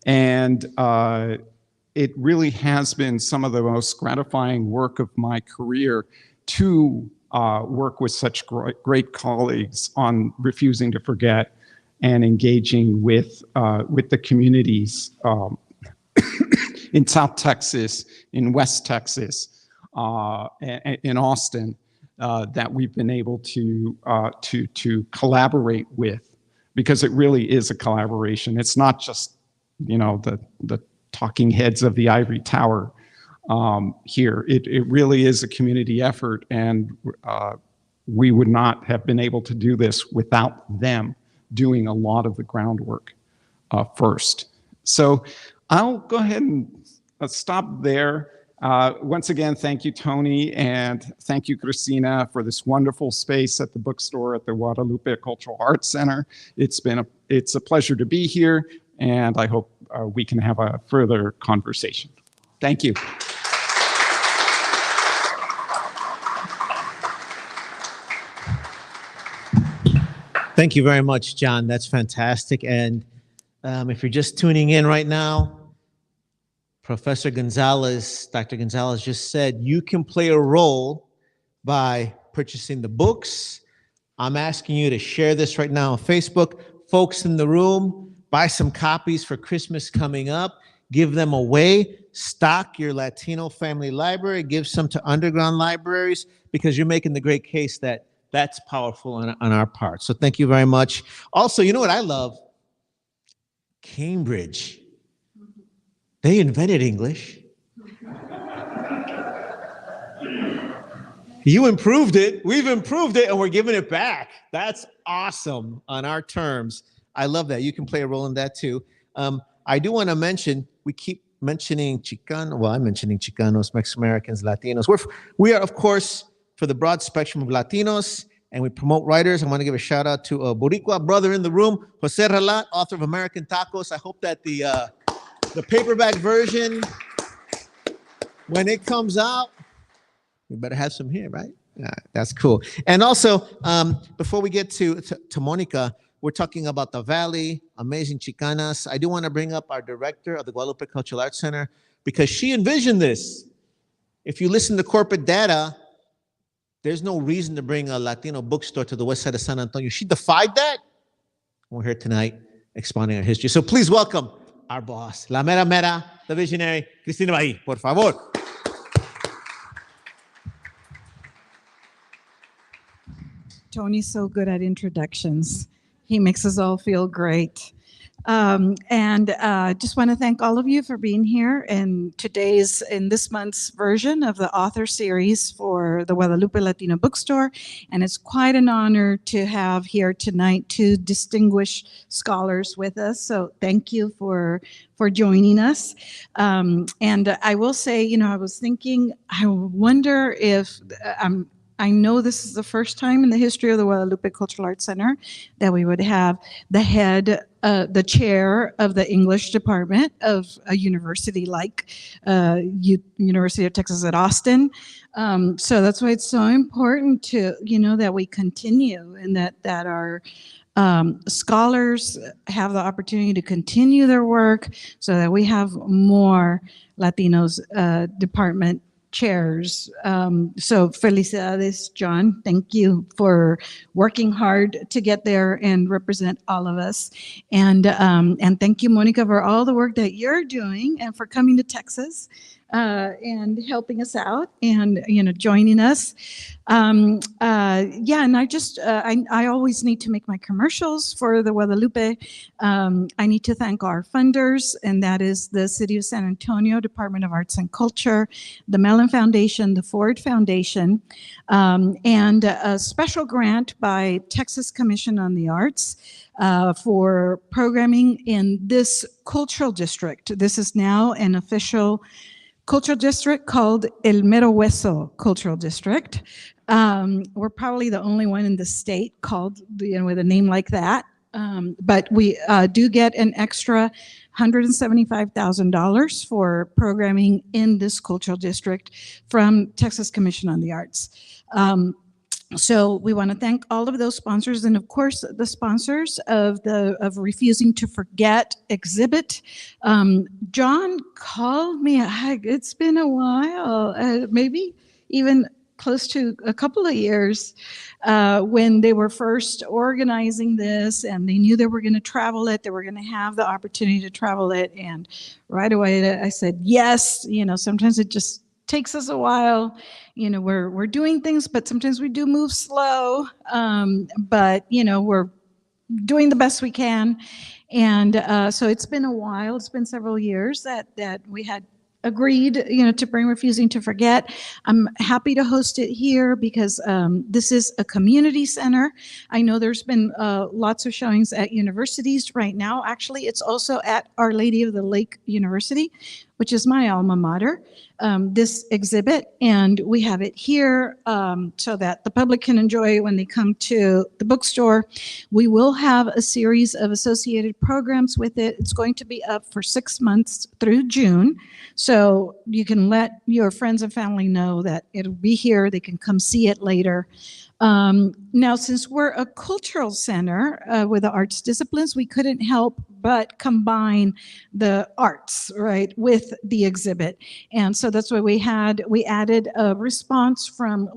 And it really has been some of the most gratifying work of my career to work with such great colleagues on Refusing to Forget and engaging with the communities in South Texas, in West Texas, in Austin, that we've been able to collaborate with, because it really is a collaboration. It's not just the talking heads of the ivory tower here. It really is a community effort, and we would not have been able to do this without them doing a lot of the groundwork first. So I'll go ahead and stop there. Once again, thank you, Tony, and thank you, Christina, for this wonderful space at the bookstore at the Guadalupe Cultural Arts Center. It's a pleasure to be here, and I hope we can have a further conversation. Thank you. Thank you very much, John. That's fantastic. And if you're just tuning in right now, Professor Gonzalez, Dr. Gonzalez just said you can play a role by purchasing the books. I'm asking you to share this right now on Facebook. Folks in the room, buy some copies for Christmas coming up. Give them away. Stock your Latino family library. Give some to underground libraries, because you're making the great case that that's powerful on our part. So thank you very much. Also, you know what I love? Cambridge. They invented English. You improved it. We've improved it, and we're giving it back. That's awesome on our terms. I love that. You can play a role in that too. I do want to mention, we keep mentioning Chicano. Well, I'm mentioning Chicanos, Mexican Americans, Latinos. We are, of course, for the broad spectrum of Latinos, and we promote writers. I want to give a shout out to a Boricua brother in the room, Jose Relat, author of American Tacos. I hope that the paperback version, when it comes out, we better have some here, right? Yeah, that's cool. And also, before we get to Monica, we're talking about the Valley, amazing Chicanas. I do want to bring up our director of the Guadalupe Cultural Arts Center, because she envisioned this. If you listen to corporate data, there's no reason to bring a Latino bookstore to the west side of San Antonio. She defied that. We're here tonight expounding our history. So please welcome our boss, la mera mera, the visionary, Cristina Bahí, por favor. Tony's so good at introductions. He makes us all feel great. And just want to thank all of you for being here in this month's version of the author series for the Guadalupe Latino Bookstore. And it's quite an honor to have here tonight two distinguished scholars with us. So thank you for joining us. And I will say, I was thinking, I wonder if I know this is the first time in the history of the Guadalupe Cultural Arts Center that we would have the chair of the English department of a university like University of Texas at Austin. So that's why it's so important to, that we continue and that our scholars have the opportunity to continue their work so that we have more Latinos department chairs. So felicidades, John. Thank you for working hard to get there and represent all of us. And thank you, Monica, for all the work that you're doing and for coming to Texas and helping us out and, joining us. And I always need to make my commercials for the Guadalupe. I need to thank our funders, and that is the City of San Antonio Department of Arts and Culture, the Mellon Foundation, the Ford Foundation, and a special grant by Texas Commission on the Arts for programming in this cultural district. This is now an official cultural district called El Mero Hueso Cultural District. We're probably the only one in the state called, with a name like that. But we do get an extra $175,000 for programming in this cultural district from Texas Commission on the Arts. So we want to thank all of those sponsors, and of course the sponsors of Refusing to Forget exhibit. John called me. It's been a while, maybe even close to a couple of years, when they were first organizing this, and they knew they were going to travel it. They were going to have the opportunity to travel it, and right away I said yes. Sometimes it just takes us a while. We're doing things, but sometimes we do move slow. But we're doing the best we can. And so it's been a while. It's been several years that we had agreed, to bring Refusing to Forget. I'm happy to host it here because this is a community center. I know there's been lots of showings at universities right now. Actually, it's also at Our Lady of the Lake University, which is my alma mater, this exhibit. And we have it here so that the public can enjoy it when they come to the bookstore. We will have a series of associated programs with it. It's going to be up for 6 months through June. So you can let your friends and family know that it'll be here. They can come see it later. Now, since we're a cultural center with the arts disciplines, we couldn't help but combine the arts, right, with the exhibit. And so that's why we added a response from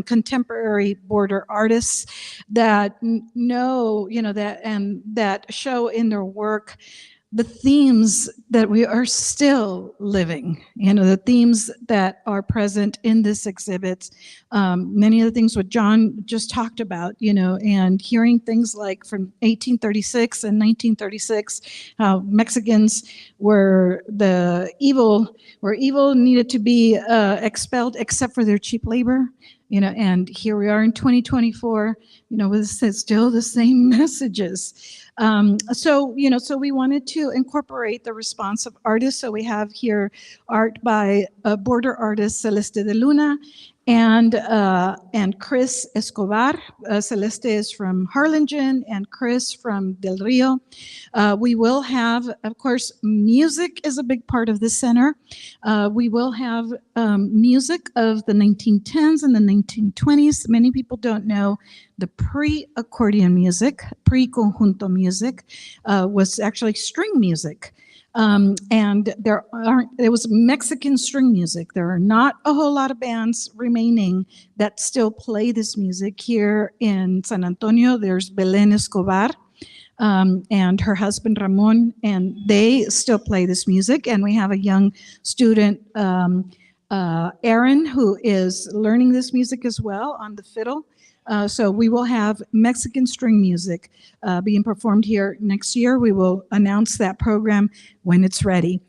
contemporary border artists that know, that show in their work the themes that we are still living, the themes that are present in this exhibit. Many of the things what John just talked about, and hearing things like from 1836 and 1936, how Mexicans were evil, needed to be expelled except for their cheap labor. And here we are in 2024, with still the same messages. So we wanted to incorporate the response of artists. So we have here art by border artist Celeste de Luna and Chris Escobar. Celeste is from Harlingen and Chris from Del Rio. We will have, of course, music is a big part of the center. We will have music of the 1910s and the 1920s. Many people don't know the pre-accordion music, pre-conjunto music, was actually string music. And there was Mexican string music. There are not a whole lot of bands remaining that still play this music here in San Antonio. There's Belén Escobar and her husband Ramon, and they still play this music. And we have a young student, Aaron, who is learning this music as well on the fiddle. So we will have Mexican string music being performed here next year. We will announce that program when it's ready.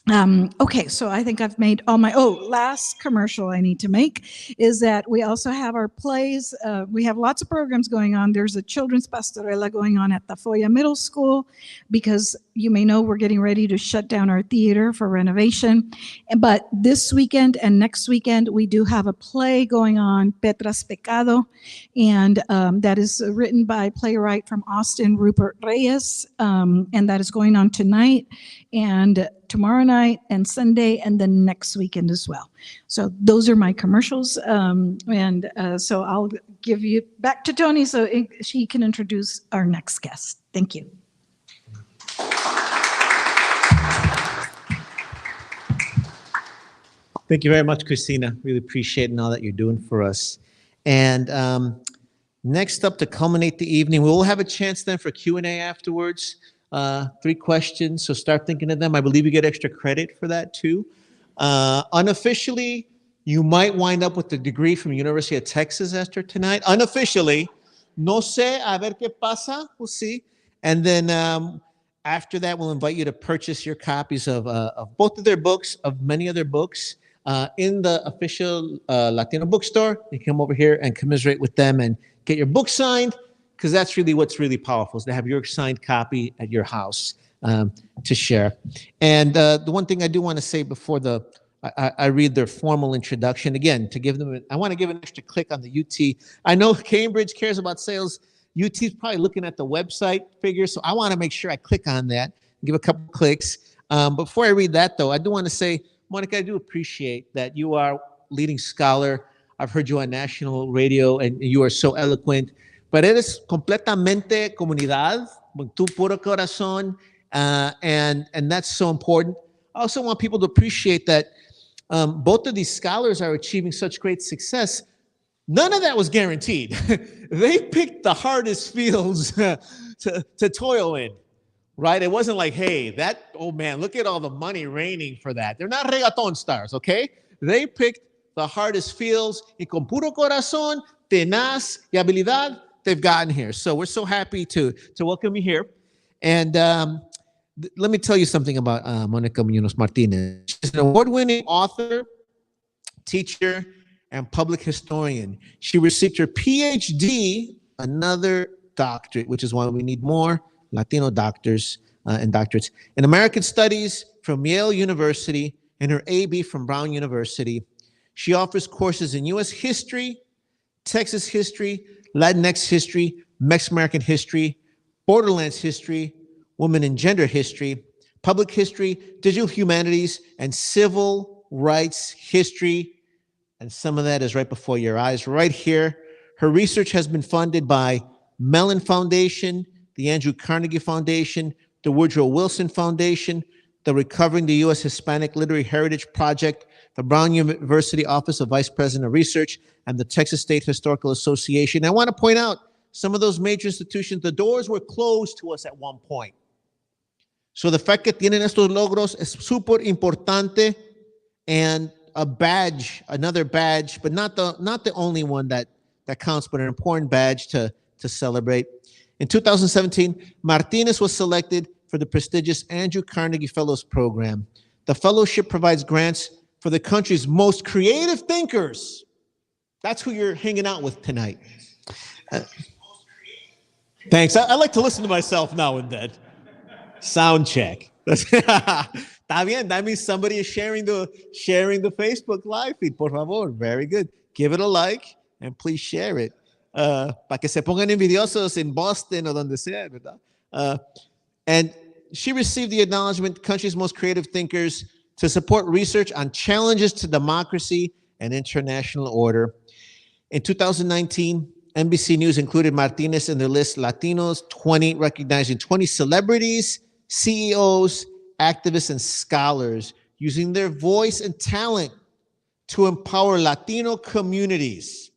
Okay, so I think I've made all my, last commercial I need to make is that we also have our plays. We have lots of programs going on. There's a children's pastorela going on at the Foya Middle School because you may know we're getting ready to shut down our theater for renovation. But this weekend and next weekend, we do have a play going on, Petra's Pecado, and that is written by a playwright from Austin, Rupert Reyes, and that is going on tonight and tomorrow night and Sunday and then next weekend as well. So those are my commercials. So I'll give you back to Tony so she can introduce our next guest. Thank you. Thank you very much, Christina. Really appreciate all that you're doing for us. And next up to culminate the evening, we will have a chance then for Q&A afterwards. 3 questions, so start thinking of them. I believe you get extra credit for that too. Unofficially, you might wind up with the degree from University of Texas after tonight. Unofficially, no sé, a ver qué pasa, we'll see. And then after that, we'll invite you to purchase your copies of both of their books, of many other books, in the official Latino Bookstore. You can come over here and commiserate with them and get your book signed, because that's really what's really powerful, is to have your signed copy at your house to share. And the one thing I do want to say before I read their formal introduction, again, to give them, I want to give an extra click on the UT. I know Cambridge cares about sales. UT is probably looking at the website figures, so I want to make sure I click on that, give a couple clicks. Before I read that, though, I do want to say, Monica, I do appreciate that you are leading scholar. I've heard you on national radio, and you are so eloquent. Pero eres completamente comunidad, tu puro corazón, and that's so important. I also want people to appreciate that both of these scholars are achieving such great success. None of that was guaranteed. They picked the hardest fields to toil in, right? It wasn't like, hey, oh man, look at all the money raining for that. They're not reggaeton stars, okay? They picked the hardest fields, y con puro corazón, tenaz y habilidad, they've gotten here. So we're so happy to welcome you here. And let me tell you something about Monica Muñoz Martinez. She's an award-winning author, teacher, and public historian. She received her PhD, another doctorate, which is why we need more Latino doctors and doctorates, in American Studies from Yale University and her AB from Brown University. She offers courses in U.S. history, Texas history, Latinx history, Mexican-American history, Borderlands history, women and gender history, public history, digital humanities, and civil rights history. And some of that is right before your eyes, right here. Her research has been funded by Mellon Foundation, the Andrew Carnegie Foundation, the Woodrow Wilson Foundation, the Recovering the U.S. Hispanic Literary Heritage Project, the Brown University Office of Vice President of Research, and the Texas State Historical Association. I want to point out some of those major institutions, the doors were closed to us at one point. So the fact that tienen estos logros es super importante, and a badge, another badge, but not the only one that counts, but an important badge to celebrate. In 2017, Martinez was selected for the prestigious Andrew Carnegie Fellows Program. The fellowship provides grants for the country's most creative thinkers. That's who you're hanging out with tonight. Thanks. I like to listen to myself now and then. Sound check. Está bien. That means somebody is sharing the Facebook live feed. Por favor. Very good. Give it a like and please share it. Para que se pongan envidiosos in Boston or donde sea, ¿verdad? And she received the acknowledgement, country's most creative thinkers, to support research on challenges to democracy and international order. In 2019, NBC News included Martinez in their list Latinos 20, recognizing 20 celebrities, CEOs, activists, and scholars using their voice and talent to empower Latino communities.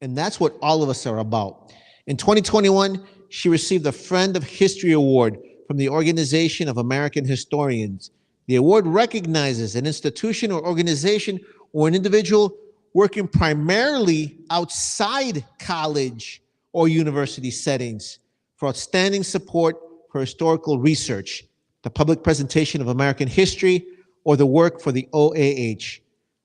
And that's what all of us are about. In 2021, she received the Friend of History Award from the Organization of American Historians. The award recognizes an institution or organization or an individual working primarily outside college or university settings for outstanding support for historical research, the public presentation of American history, or the work for the OAH.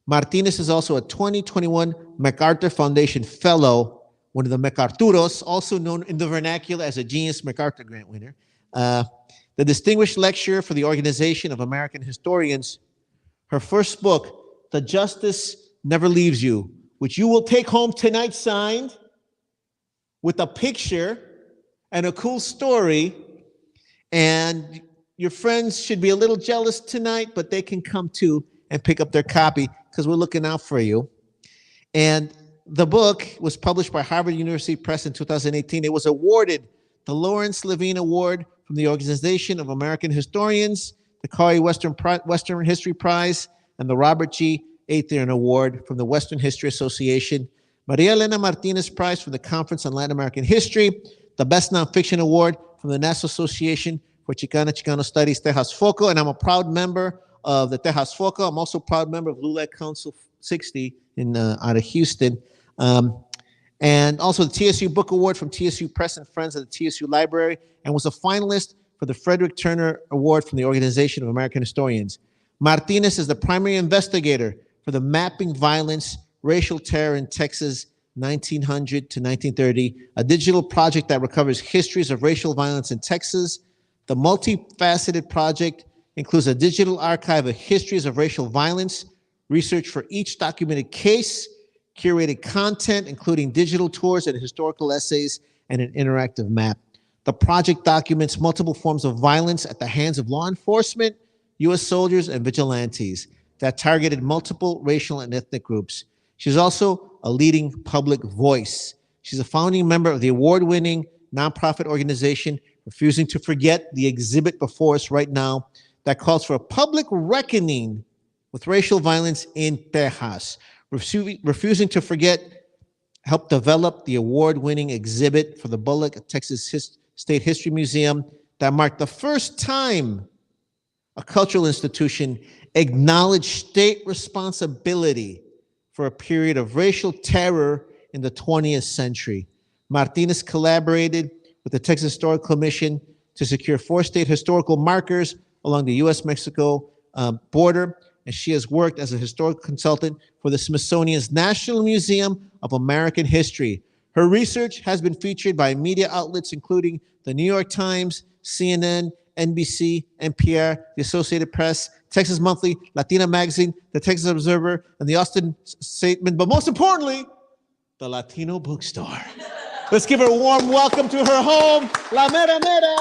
Martinez is also a 2021 MacArthur Foundation Fellow, one of the MacArturos, also known in the vernacular as a Genius MacArthur Grant winner, the Distinguished Lecturer for the Organization of American Historians. Her first book, The Justice Never Leaves You, which you will take home tonight signed with a picture and a cool story. And your friends should be a little jealous tonight, but they can come too and pick up their copy because we're looking out for you. And the book was published by Harvard University Press in 2018. It was awarded the Lawrence Levine Award from the Organization of American Historians, the Corey Western History Prize, and the Robert G. Athearn Award from the Western History Association, Maria Elena Martinez Prize from the Conference on Latin American History, the Best Nonfiction Award from the National Association for Chicano Studies, Tejas Foco, and I'm a proud member of the Tejas Foco. I'm also a proud member of LULAC Council 60 out of Houston. And also the TSU Book Award from TSU Press and Friends of the TSU Library, and was a finalist for the Frederick Turner Award from the Organization of American Historians. Martinez is the primary investigator for the Mapping Violence, Racial Terror in Texas, 1900 to 1930, a digital project that recovers histories of racial violence in Texas. The multifaceted project includes a digital archive of histories of racial violence, research for each documented case, curated content, including digital tours and historical essays, and an interactive map. The project documents multiple forms of violence at the hands of law enforcement, U.S. soldiers, and vigilantes that targeted multiple racial and ethnic groups. She's also a leading public voice. She's a founding member of the award-winning nonprofit organization Refusing to Forget, the exhibit before us right now that calls for a public reckoning with racial violence in Texas. Refusing to Forget helped develop the award-winning exhibit for the Bullock Texas State History Museum that marked the first time a cultural institution acknowledged state responsibility for a period of racial terror in the 20th century. Martinez collaborated with the Texas Historical Commission to secure 4 state historical markers along the U.S.-Mexico border, and she has worked as a historical consultant for the Smithsonian's National Museum of American History. Her research has been featured by media outlets including the New York Times, CNN, NBC, NPR, the Associated Press, Texas Monthly, Latina Magazine, the Texas Observer, and the Austin Statement, but most importantly, the Latino Bookstore. Let's give her a warm welcome to her home, La Mera Mera.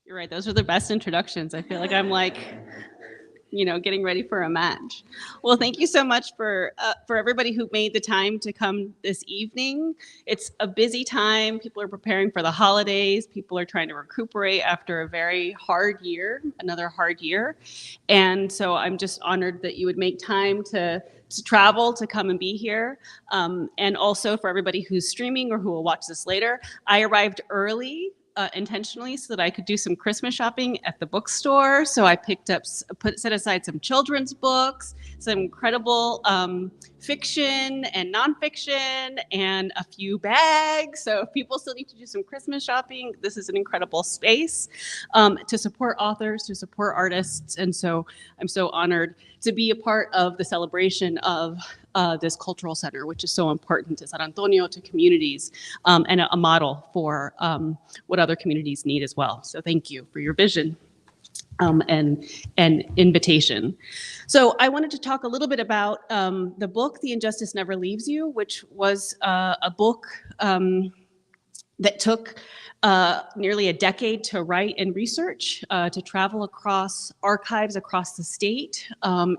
You're right. Those are the best introductions. I feel like I'm getting ready for a match. Well, thank you so much for everybody who made the time to come this evening. It's a busy time. People are preparing for the holidays. People are trying to recuperate after a very hard year, another hard year. And so I'm just honored that you would make time to travel to come and be here. And also for everybody who's streaming or who will watch this later, I arrived early intentionally so that I could do some Christmas shopping at the bookstore. So I set aside some children's books, some incredible fiction and nonfiction, and a few bags. So if people still need to do some Christmas shopping, this is an incredible space to support authors, to support artists. And so I'm so honored to be a part of the celebration of this cultural center, which is so important to San Antonio, to communities, and a model for what other communities need as well. So thank you for your vision and invitation. So I wanted to talk a little bit about the book, The Injustice Never Leaves You, which was a book that took nearly a decade to write and research, to travel across archives across the state,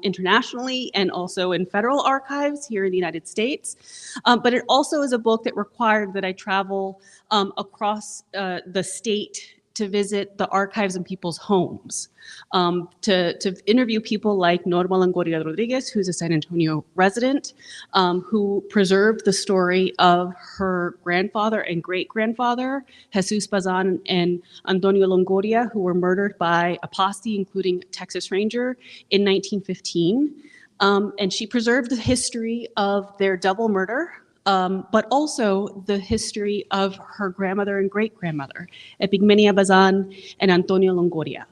internationally, and also in federal archives here in the United States. But it also is a book that required that I travel across the state to visit the archives in people's homes, to interview people like Norma Longoria Rodriguez, who's a San Antonio resident, who preserved the story of her grandfather and great-grandfather, Jesus Bazan and Antonio Longoria, who were murdered by a posse, including a Texas Ranger, in 1915. And she preserved the history of their double murder, but also the history of her grandmother and great-grandmother, Epigmenia Bazan and Antonio Longoria,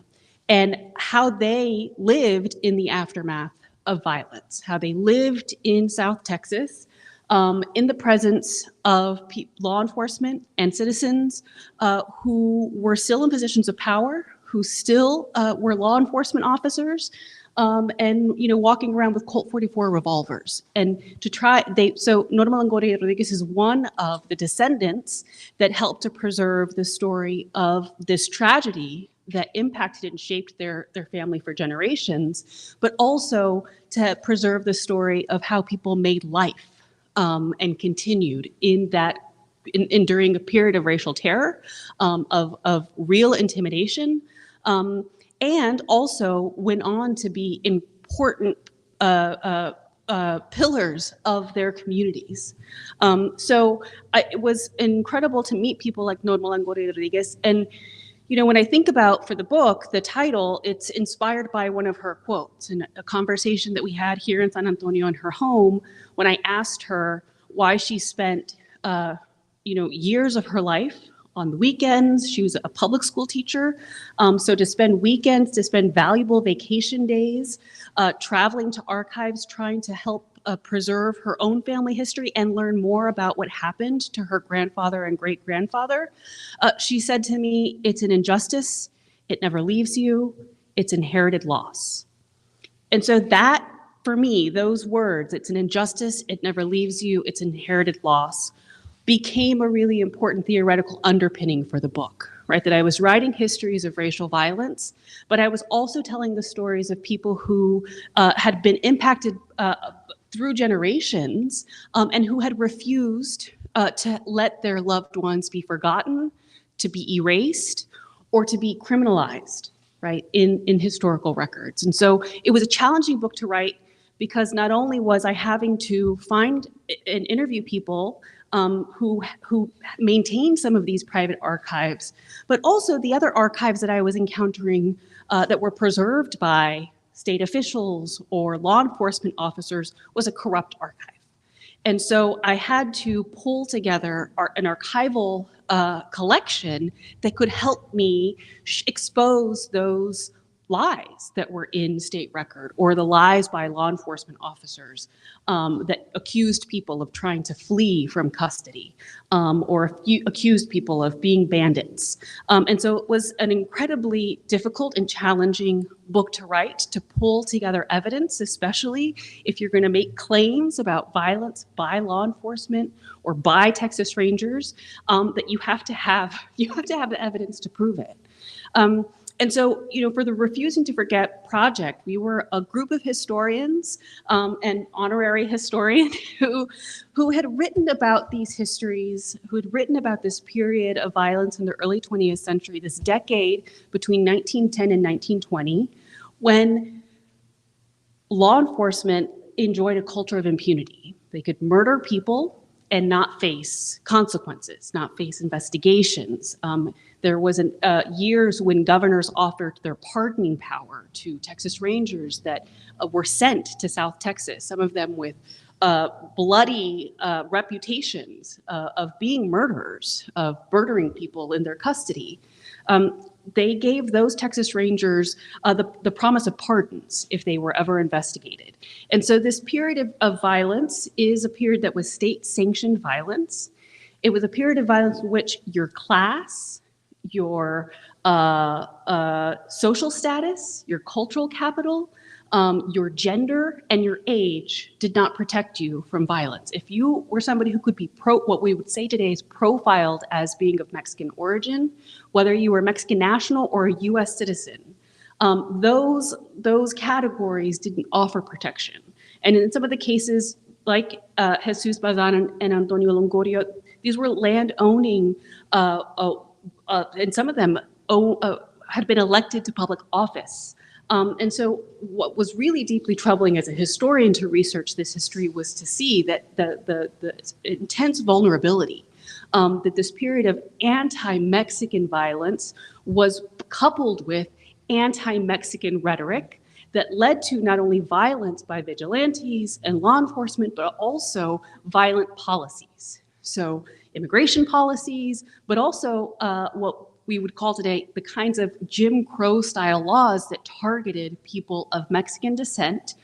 and how they lived in the aftermath of violence, how they lived in South Texas in the presence of law enforcement and citizens who were still in positions of power, who still were law enforcement officers, and walking around with Colt 44 revolvers. And so Norma Longoria Rodriguez is one of the descendants that helped to preserve the story of this tragedy that impacted and shaped their family for generations, but also to preserve the story of how people made life and continued during a period of racial terror, of real intimidation, and also went on to be important pillars of their communities. So it was incredible to meet people like Norma Longoria Rodriguez. And when I think about, for the book, the title, it's inspired by one of her quotes in a conversation that we had here in San Antonio in her home, when I asked her why she spent years of her life on the weekends. She was a public school teacher. So to spend weekends, to spend valuable vacation days, traveling to archives, trying to help preserve her own family history and learn more about what happened to her grandfather and great-grandfather. She said to me, it's an injustice, it never leaves you, it's inherited loss. And so that, for me, those words, it's an injustice, it never leaves you, it's inherited loss, became a really important theoretical underpinning for the book, right? That I was writing histories of racial violence, but I was also telling the stories of people who had been impacted through generations and who had refused to let their loved ones be forgotten, to be erased, or to be criminalized, right, in historical records. And so it was a challenging book to write because not only was I having to find and interview people who maintain some of these private archives, but also the other archives that I was encountering that were preserved by state officials or law enforcement officers was a corrupt archive. And so I had to pull together an archival collection that could help me expose those lies that were in state record, or the lies by law enforcement officers that accused people of trying to flee from custody, or accused people of being bandits. And so it was an incredibly difficult and challenging book to write, to pull together evidence, especially if you're going to make claims about violence by law enforcement or by Texas Rangers, that you have to have the evidence to prove it. And so, for the Refusing to Forget project, we were a group of historians, and honorary historian who had written about these histories, who had written about this period of violence in the early 20th century, this decade between 1910 and 1920, when law enforcement enjoyed a culture of impunity. They could murder people and not face consequences, not face investigations. There was years when governors offered their pardoning power to Texas Rangers that were sent to South Texas, some of them with bloody reputations of being murderers, of murdering people in their custody. They gave those Texas Rangers the promise of pardons if they were ever investigated. And so this period of violence is a period that was state-sanctioned violence. It was a period of violence in which your class, your social status, your cultural capital, your gender, and your age did not protect you from violence. If you were somebody who could be what we would say today is profiled as being of Mexican origin, whether you were Mexican national or a US citizen, those categories didn't offer protection. And in some of the cases, like Jesus Bazan and Antonio Longoria, these were land-owning, and some of them had been elected to public office. And so what was really deeply troubling as a historian to research this history was to see that the intense vulnerability, that this period of anti-Mexican violence was coupled with anti-Mexican rhetoric that led to not only violence by vigilantes and law enforcement, but also violent policies. So immigration policies, but also what we would call today the kinds of Jim Crow style laws that targeted people of Mexican descent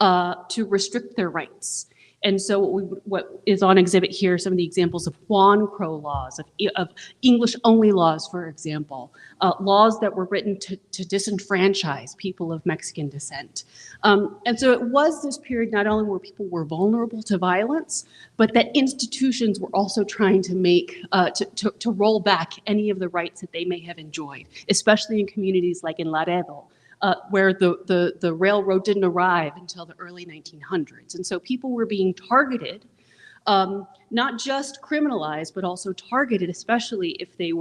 to restrict their rights. And so what is on exhibit here, some of the examples of Juan Crow laws, of English-only laws, for example, laws that were written to disenfranchise people of Mexican descent. And so it was this period not only where people were vulnerable to violence, but that institutions were also trying to make, to roll back any of the rights that they may have enjoyed, especially in communities like in Laredo, where the railroad didn't arrive until the early 1900s. And so people were being targeted, not just criminalized, but also targeted, especially if they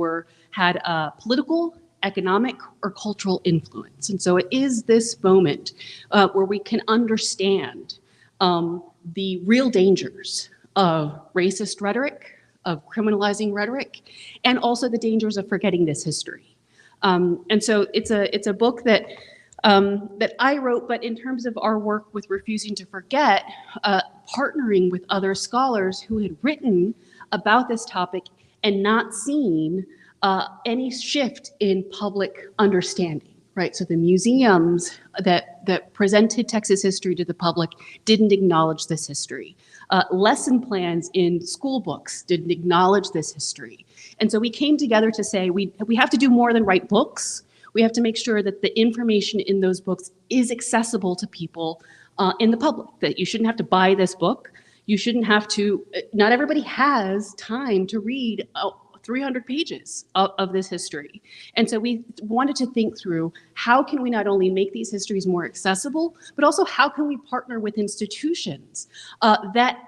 had political, economic, or cultural influence. And so it is this moment where we can understand the real dangers of racist rhetoric, of criminalizing rhetoric, and also the dangers of forgetting this history. And so it's a book that I wrote, but in terms of our work with Refusing to Forget, partnering with other scholars who had written about this topic and not seen any shift in public understanding, right? So the museums that presented Texas history to the public didn't acknowledge this history. Lesson plans in school books didn't acknowledge this history. And so we came together to say we have to do more than write books. We have to make sure that the information in those books is accessible to people in the public, that you shouldn't have to buy this book. You shouldn't have to, not everybody has time to read 300 pages of this history. And so we wanted to think through how can we not only make these histories more accessible, but also how can we partner with institutions that,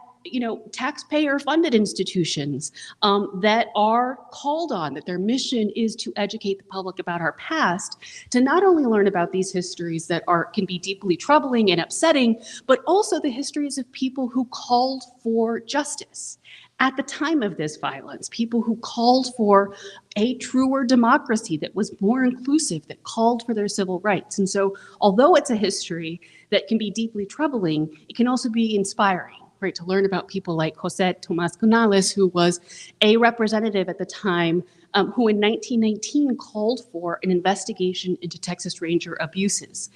taxpayer-funded institutions that are called on, that their mission is to educate the public about our past, to not only learn about these histories that can be deeply troubling and upsetting, but also the histories of people who called for justice at the time of this violence, people who called for a truer democracy that was more inclusive, that called for their civil rights. And so although it's a history that can be deeply troubling, it can also be inspiring, right? To learn about people like José Tomás Canales, who was a representative at the time, who in 1919 called for an investigation into Texas Ranger abuses,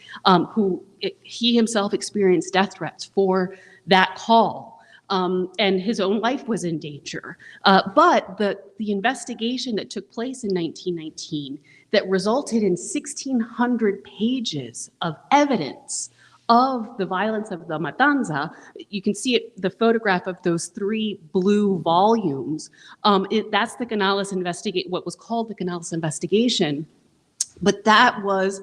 he himself experienced death threats for that call. And his own life was in danger. But the investigation that took place in 1919 that resulted in 1,600 pages of evidence of the violence of the Matanza, you can see it, the photograph of those 3 blue volumes. That's the Canales what was called the Canales investigation. But that was,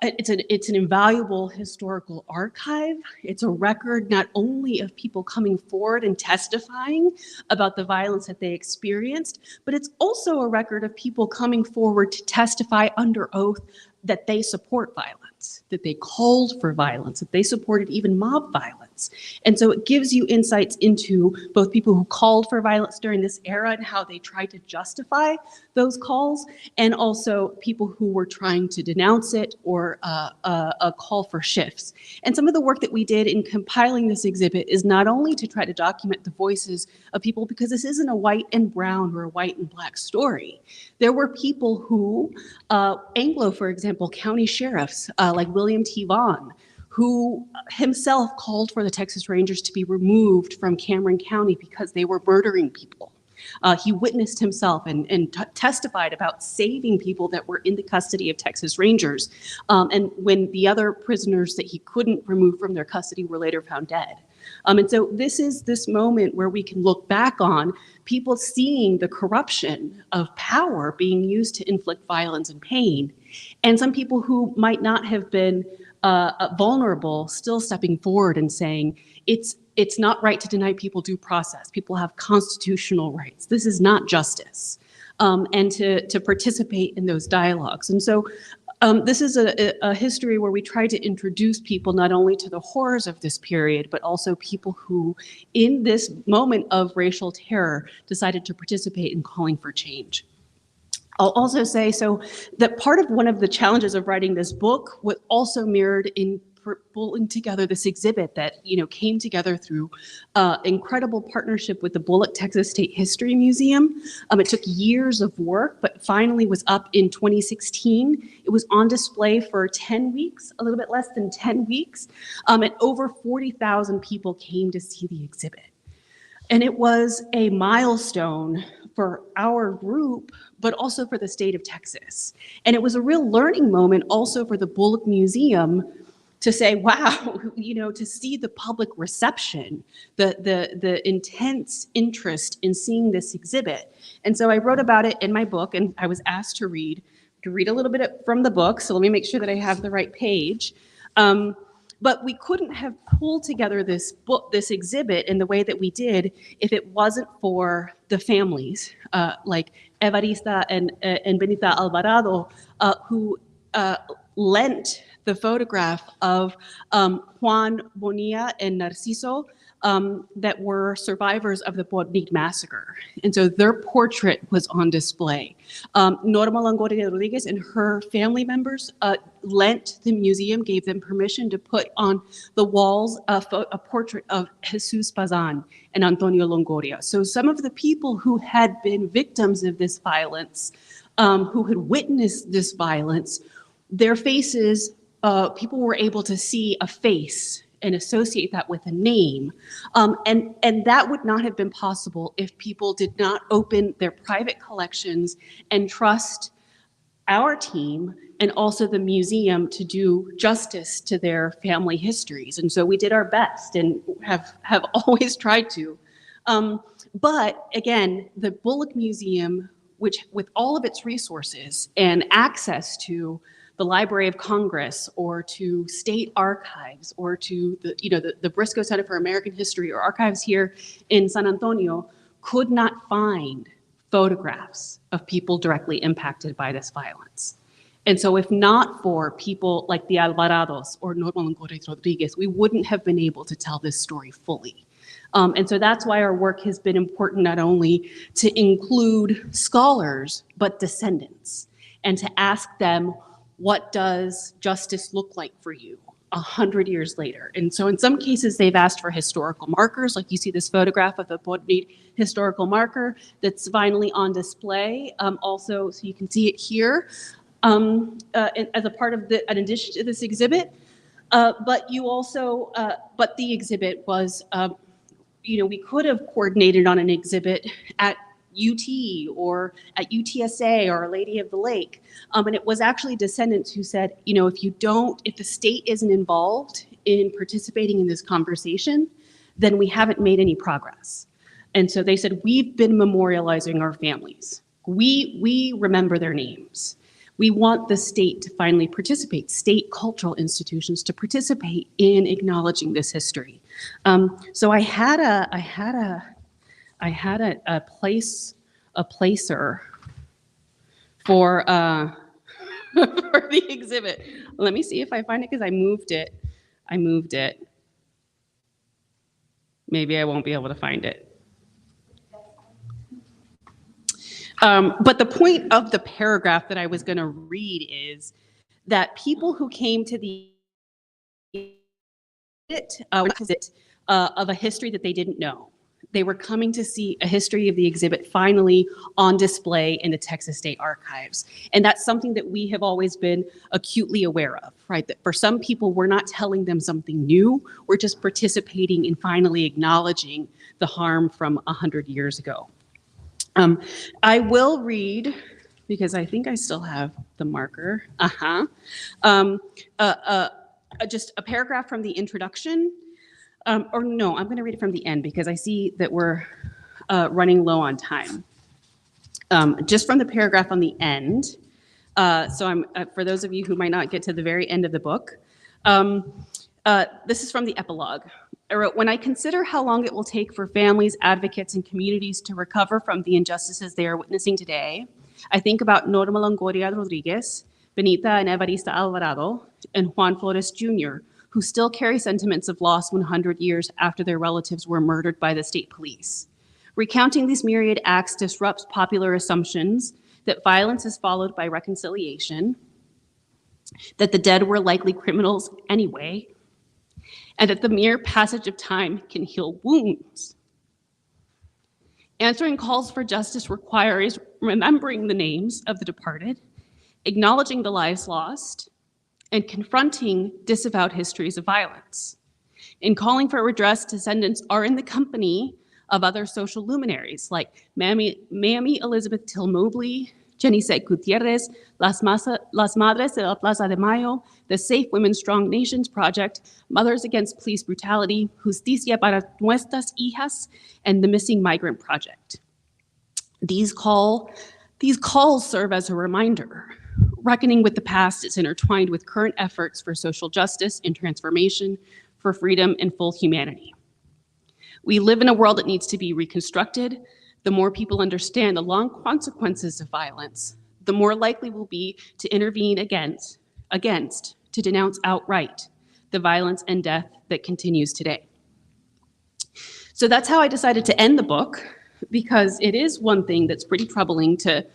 it's an invaluable historical archive. It's a record not only of people coming forward and testifying about the violence that they experienced, but it's also a record of people coming forward to testify under oath that they support violence, that they called for violence, that they supported even mob violence. And so it gives you insights into both people who called for violence during this era and how they tried to justify those calls, and also people who were trying to denounce it or a call for shifts. And some of the work that we did in compiling this exhibit is not only to try to document the voices of people, because this isn't a white and brown or a white and black story. There were people who, Anglo, for example, county sheriffs like William T. Vaughn, who himself called for the Texas Rangers to be removed from Cameron County because they were murdering people. He witnessed himself and testified about saving people that were in the custody of Texas Rangers. And when the other prisoners that he couldn't remove from their custody were later found dead. And so this is this moment where we can look back on people seeing the corruption of power being used to inflict violence and pain, and some people who might not have been vulnerable still stepping forward and saying, it's not right to deny people due process. People have constitutional rights. This is not justice. and to participate in those dialogues. And so this is a history where we try to introduce people not only to the horrors of this period, but also people who, in this moment of racial terror, decided to participate in calling for change. I'll also say that part of one of the challenges of writing this book was also mirrored in pulling together this exhibit that came together through incredible partnership with the Bullock Texas State History Museum. It took years of work, but finally was up in 2016. It was on display for 10 weeks, a little bit less than 10 weeks, and over 40,000 people came to see the exhibit. And it was a milestone for our group, but also for the state of Texas. And it was a real learning moment also for the Bullock Museum to say, wow, to see the public reception, the intense interest in seeing this exhibit. And so I wrote about it in my book, and I was asked to read a little bit from the book. So let me make sure that I have the right page. But we couldn't have pulled together this exhibit in the way that we did if it wasn't for the families like Evarista and Benita Alvarado, who lent the photograph of Juan Bonilla and Narciso that were survivors of the Bodnik massacre. And so their portrait was on display. Norma Longoria Rodriguez and her family members lent the museum, gave them permission to put on the walls a portrait of Jesus Pazan and Antonio Longoria. So some of the people who had been victims of this violence, who had witnessed this violence, their faces, people were able to see a face and associate that with a name. And that would not have been possible if people did not open their private collections and trust our team and also the museum to do justice to their family histories. And so we did our best and have always tried to. But again, the Bullock Museum, which with all of its resources and access to the Library of Congress or to state archives or to the Briscoe Center for American History or archives here in San Antonio, could not find photographs of people directly impacted by this violence. And so if not for people like the Alvarados or Norma Longoria Rodriguez, we wouldn't have been able to tell this story fully. And so that's why our work has been important, not only to include scholars, but descendants, and to ask them, what does justice look like for you 100 years later? And so in some cases, they've asked for historical markers, like you see this photograph of the Bodnik historical marker that's finally on display. Also, so you can see it here as a part of an addition to this exhibit. But you also, but the exhibit was, we could have coordinated on an exhibit at UT or at UTSA or Our Lady of the Lake. And it was actually descendants who said, if the state isn't involved in participating in this conversation, then we haven't made any progress. And so they said, we've been memorializing our families. We remember their names. We want the state to finally participate, state cultural institutions to participate in acknowledging this history. So I had a placer for for the exhibit. Let me see if I find it because I moved it. Maybe I won't be able to find it. But the point of the paragraph that I was going to read is that people who came to the of a history that they didn't know. They were coming to see a history of the exhibit finally on display in the Texas State Archives. And that's something that we have always been acutely aware of, right? That for some people, we're not telling them something new. We're just participating in finally acknowledging the harm from 100 years ago. I will read, because I think I still have the marker. Just a paragraph from the introduction. Or no, I'm going to read it from the end because I see that we're running low on time. Just from the paragraph on the end. So I'm for those of you who might not get to the very end of the book. This is from the epilogue. I wrote, when I consider how long it will take for families, advocates, and communities to recover from the injustices they are witnessing today, I think about Norma Longoria Rodriguez, Benita and Evarista Alvarado, and Juan Flores Jr., who still carry sentiments of loss 100 years after their relatives were murdered by the state police. Recounting these myriad acts disrupts popular assumptions that violence is followed by reconciliation, that the dead were likely criminals anyway, and that the mere passage of time can heal wounds. Answering calls for justice requires remembering the names of the departed, acknowledging the lives lost, and confronting disavowed histories of violence. In calling for redress, descendants are in the company of other social luminaries like Mammy Elizabeth Till Mobley, Jenny Sett Gutierrez, Las Madres de la Plaza de Mayo, the Safe Women Strong Nations Project, Mothers Against Police Brutality, Justicia para Nuestras Hijas, and the Missing Migrant Project. These calls serve as a reminder. Reckoning with the past is intertwined with current efforts for social justice and transformation, for freedom and full humanity. We live in a world that needs to be reconstructed. The more people understand the long consequences of violence, the more likely we'll be to intervene against, to denounce outright the violence and death that continues today. So that's how I decided to end the book, because it is one thing that's pretty troubling to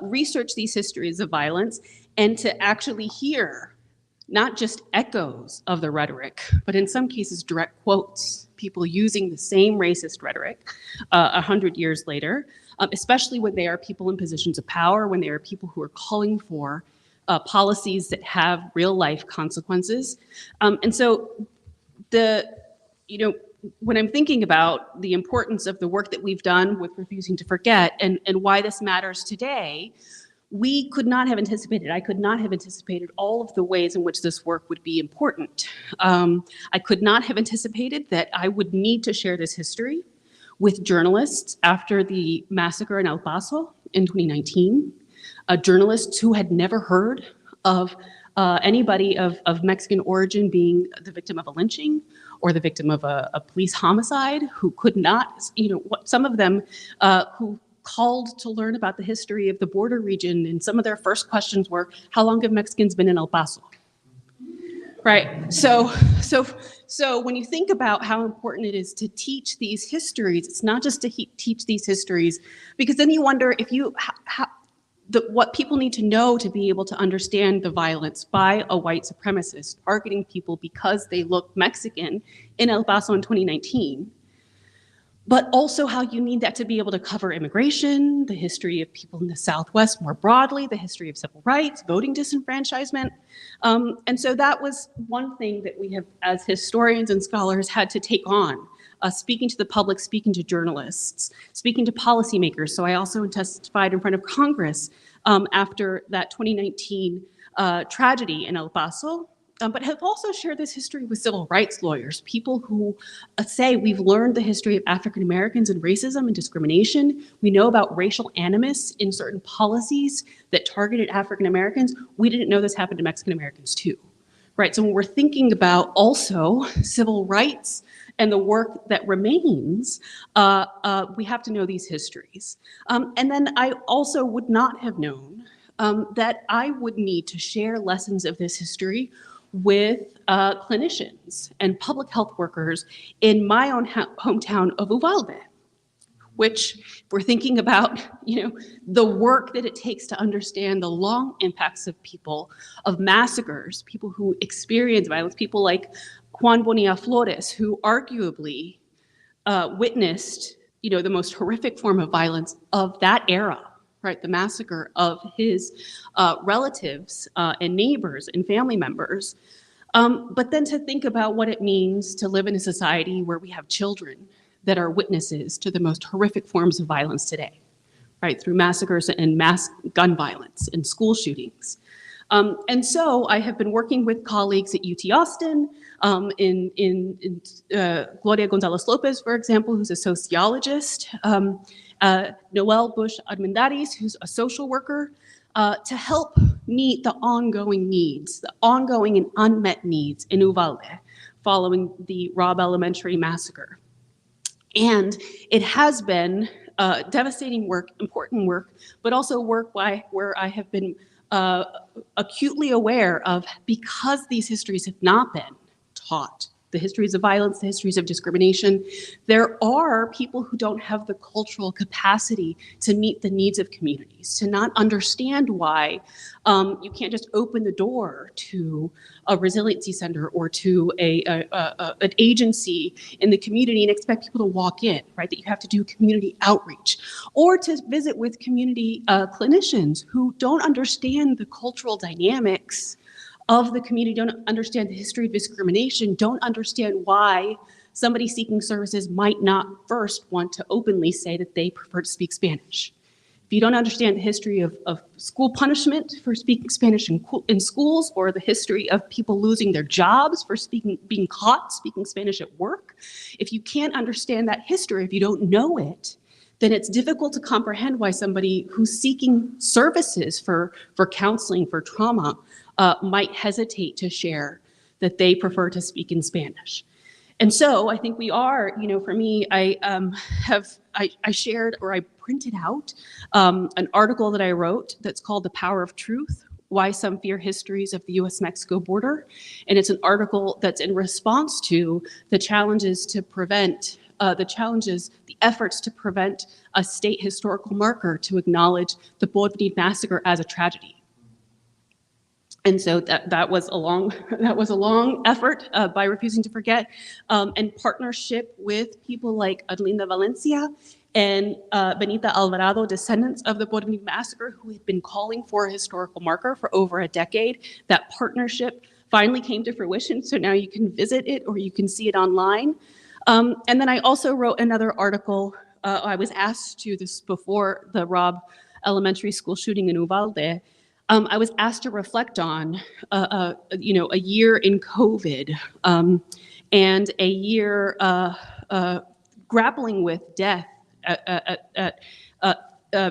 research these histories of violence and to actually hear not just echoes of the rhetoric, but in some cases direct quotes, people using the same racist rhetoric 100 years later, especially when they are people in positions of power, when they are people who are calling for policies that have real life consequences. And so when I'm thinking about the importance of the work that we've done with Refusing to Forget and why this matters today, we could not have anticipated, I could not have anticipated all of the ways in which this work would be important. I could not have anticipated that I would need to share this history with journalists after the massacre in El Paso in 2019, journalists who had never heard of anybody of Mexican origin being the victim of a lynching or the victim of a police homicide, who could not, some of them who called to learn about the history of the border region, and some of their first questions were, how long have Mexicans been in El Paso? Right, so when you think about how important it is to teach these histories, it's not just to teach these histories, because then you wonder if what people need to know to be able to understand the violence by a white supremacist targeting people because they look Mexican in El Paso in 2019, but also how you need that to be able to cover immigration, the history of people in the Southwest more broadly, the history of civil rights, voting disenfranchisement. And so that was one thing that we have, as historians and scholars, had to take on, speaking to the public, speaking to journalists, speaking to policymakers. So I also testified in front of Congress after that 2019 tragedy in El Paso, but have also shared this history with civil rights lawyers, people who say we've learned the history of African Americans and racism and discrimination. We know about racial animus in certain policies that targeted African Americans. We didn't know this happened to Mexican Americans too, right? So when we're thinking about also civil rights and the work that remains, we have to know these histories. And then I also would not have known that I would need to share lessons of this history with clinicians and public health workers in my own hometown of Uvalde, which if we're thinking about, the work that it takes to understand the long impacts of people, of massacres, people who experience violence, people like Juan Bonilla Flores, who arguably witnessed, the most horrific form of violence of that era, right? The massacre of his relatives and neighbors and family members. But then to think about what it means to live in a society where we have children that are witnesses to the most horrific forms of violence today, right? Through massacres and mass gun violence and school shootings. And so I have been working with colleagues at UT Austin, in Gloria Gonzalez Lopez, for example, who's a sociologist, Noel Bush Armendariz, who's a social worker, to help meet the ongoing needs, the ongoing and unmet needs in Uvalde, following the Robb Elementary massacre. And it has been devastating work, important work, but also work where I have been acutely aware of, because these histories have not been taught, the histories of violence, the histories of discrimination, there are people who don't have the cultural capacity to meet the needs of communities, to not understand why you can't just open the door to a resiliency center or to an agency in the community and expect people to walk in, right? That you have to do community outreach, or to visit with community clinicians who don't understand the cultural dynamics of the community, don't understand the history of discrimination, don't understand why somebody seeking services might not first want to openly say that they prefer to speak Spanish. If you don't understand the history of school punishment for speaking Spanish in schools, or the history of people losing their jobs for being caught speaking Spanish at work, if you can't understand that history, if you don't know it, then it's difficult to comprehend why somebody who's seeking services for counseling, for trauma, might hesitate to share that they prefer to speak in Spanish. And so I think we are, for me, I shared, or I printed out an article that I wrote that's called The Power of Truth: Why Some Fear Histories of the US-Mexico Border. And it's an article that's in response to the challenges to prevent, the efforts to prevent a state historical marker to acknowledge the Porvenir massacre as a tragedy. And so that was a long effort by Refusing to Forget, in partnership with people like Adelinda Valencia and Benita Alvarado, descendants of the Porvenir massacre, who had been calling for a historical marker for over a decade. That partnership finally came to fruition, so now you can visit it or you can see it online. And then I also wrote another article. I was asked to, this before the Robb Elementary School shooting in Uvalde. I was asked to reflect on, a year in COVID, and a year grappling with death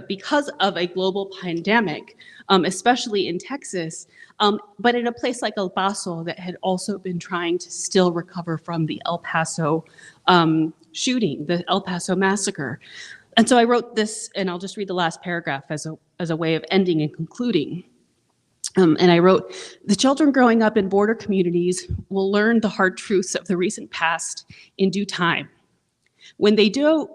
because of a global pandemic, especially in Texas, but in a place like El Paso that had also been trying to still recover from the El Paso shooting, the El Paso massacre. And so I wrote this, and I'll just read the last paragraph as a way of ending and concluding. And I wrote, the children growing up in border communities will learn the hard truths of the recent past in due time. When they do,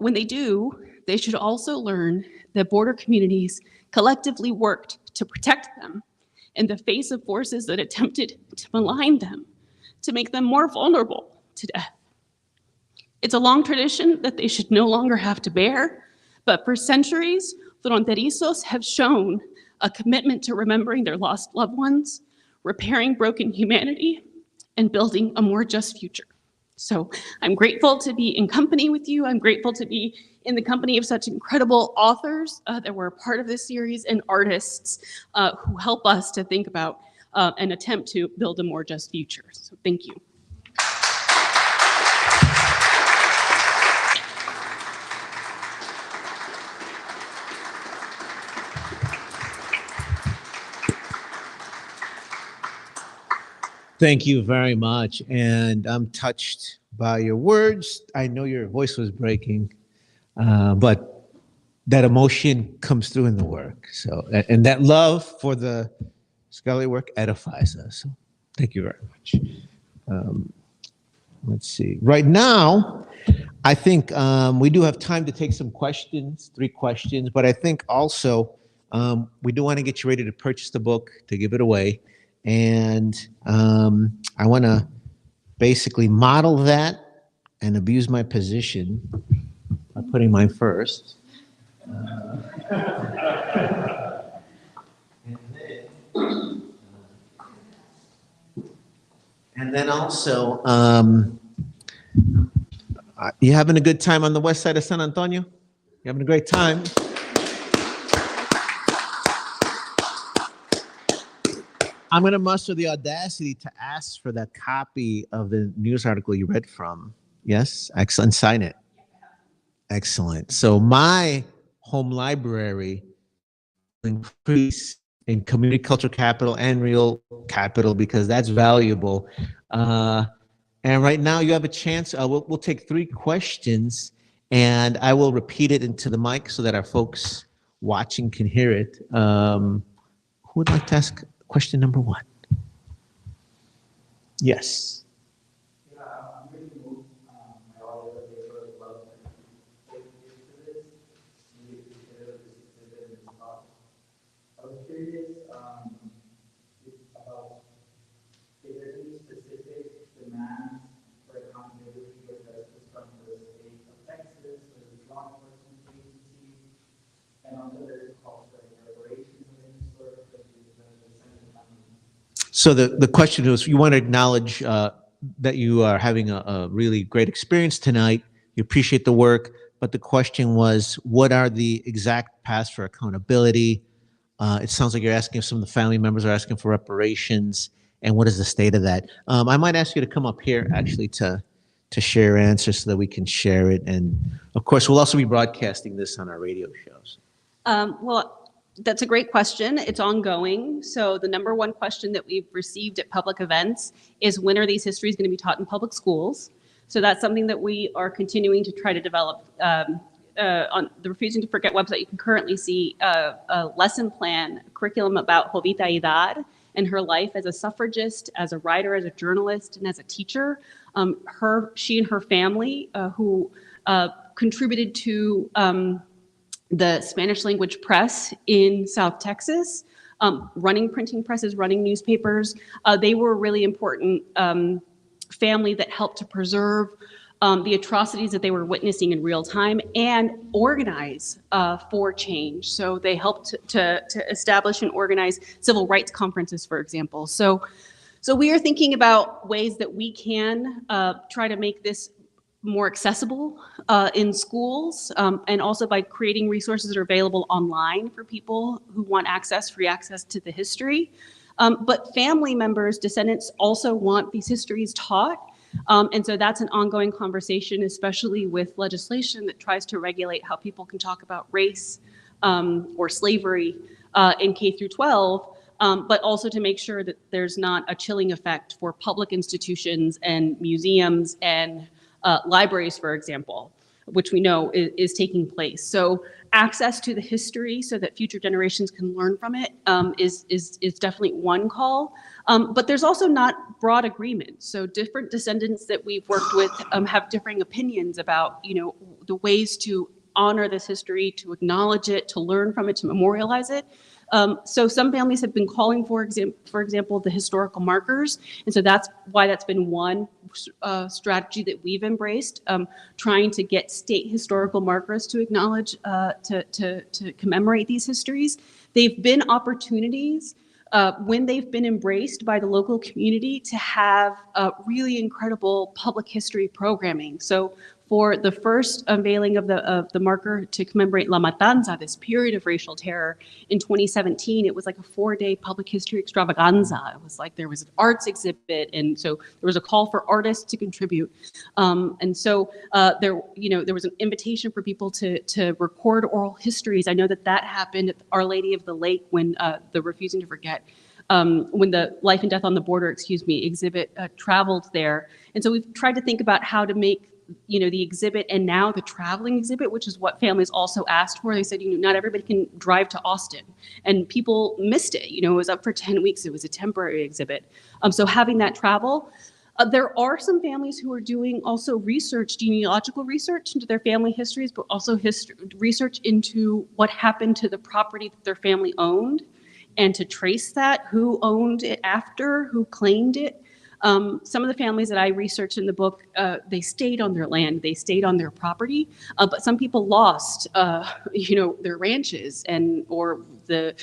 they should also learn that border communities collectively worked to protect them in the face of forces that attempted to malign them, to make them more vulnerable to death. It's a long tradition that they should no longer have to bear, but for centuries, fronterizos have shown a commitment to remembering their lost loved ones, repairing broken humanity, and building a more just future. So I'm grateful to be in company with you. I'm grateful to be in the company of such incredible authors that were a part of this series, and artists who help us to think about and attempt to build a more just future. So thank you. Thank you very much. And I'm touched by your words. I know your voice was breaking, but that emotion comes through in the work. So, and that love for the scholarly work edifies us. So thank you very much. Let's see. Right now, I think we do have time to take some questions, 3 questions, but I think also we do want to get you ready to purchase the book, to give it away. And I want to basically model that and abuse my position by putting mine first. And then also, you having a good time on the west side of San Antonio? You having a great time? I'm going to muster the audacity to ask for that copy of the news article you read from. Yes? Excellent. Sign it. Excellent. So my home library will increase in community cultural capital and real capital, because that's valuable. And And right now you have a chance. We'll take 3 questions, and I will repeat it into the mic so that our folks watching can hear it. Who would like to ask question number 1? Yes. So the question is, you want to acknowledge that you are having a really great experience tonight. You appreciate the work, but the question was, what are the exact paths for accountability? It sounds like you're asking if some of the family members are asking for reparations, and what is the state of that? I might ask you to come up here actually to share your answers so that we can share it. And of course, we'll also be broadcasting this on our radio shows. Well, that's a great question. It's ongoing. So the number one question that we've received at public events is, when are these histories going to be taught in public schools? So that's something that we are continuing to try to develop. On the Refusing to Forget website, you can currently see a lesson plan, a curriculum about Jovita Aidar and her life as a suffragist, as a writer, as a journalist, and as a teacher. She and her family, who contributed to the Spanish language press in South Texas, running printing presses, running newspapers. They were a really important family that helped to preserve the atrocities that they were witnessing in real time and organize for change. So they helped to establish and organize civil rights conferences, for example. So we are thinking about ways that we can try to make this more accessible in schools, and also by creating resources that are available online for people who want free access to the history. But family members, descendants, also want these histories taught. And so that's an ongoing conversation, especially with legislation that tries to regulate how people can talk about race or slavery in K through 12. But also to make sure that there's not a chilling effect for public institutions and museums and libraries, for example, which we know is taking place. So access to the history so that future generations can learn from it is definitely one call. But there's also not broad agreement. So different descendants that we've worked with have differing opinions about, the ways to honor this history, to acknowledge it, to learn from it, to memorialize it. So some families have been calling for example, the historical markers. And so that's been one strategy that we've embraced, trying to get state historical markers to acknowledge, to commemorate these histories. They've been opportunities when they've been embraced by the local community to have really incredible public history programming. So for the first unveiling of the marker to commemorate La Matanza, this period of racial terror in 2017, it was like a 4-day public history extravaganza. It was like there was an arts exhibit, and so there was a call for artists to contribute. And so there was an invitation for people to record oral histories. I know that happened at Our Lady of the Lake when the Refusing to Forget, when the Life and Death on the Border, exhibit traveled there. And so we've tried to think about how to make the exhibit and now the traveling exhibit, which is what families also asked for. They said, not everybody can drive to Austin, and people missed it. It was up for 10 weeks. It was a temporary exhibit. So having that travel, there are some families who are doing also genealogical research into their family histories, but also research into what happened to the property that their family owned, and to trace that, who owned it after, who claimed it. Some of the families that I researched in the book, they stayed on their land, they stayed on their property, but some people lost, their ranches or their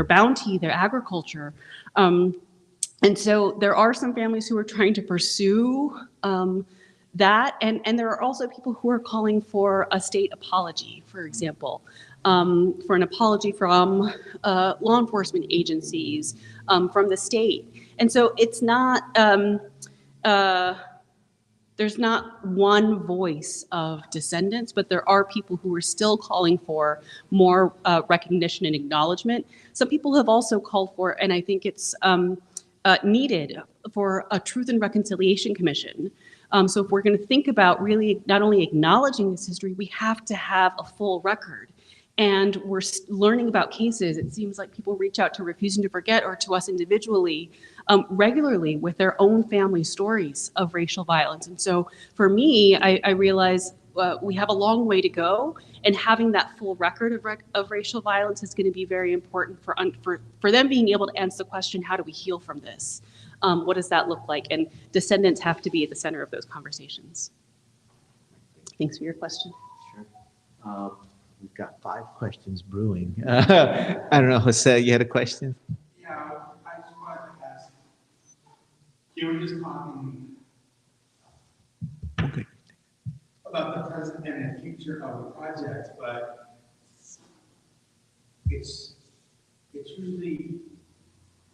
bounty, their agriculture. And so there are some families who are trying to pursue that, and there are also people who are calling for a state apology, for example, for an apology from law enforcement agencies, from the state. And so it's not, there's not one voice of descendants, but there are people who are still calling for more recognition and acknowledgement. Some people have also called for, and I think it's needed, for a Truth and Reconciliation Commission. So if we're going to think about really not only acknowledging this history, we have to have a full record. And we're learning about cases. It seems like people reach out to Refusing to Forget or to us individually regularly with their own family stories of racial violence. And so for me, I realize we have a long way to go, and having that full record of racial violence is going to be very important for them being able to answer the question, how do we heal from this? What does that look like? And descendants have to be at the center of those conversations. Thanks for your question. Sure. We've got 5 questions brewing. I don't know, Jose, you had a question? Yeah, I just wanted to ask, you were just talking about the present and the future of the project, but it's usually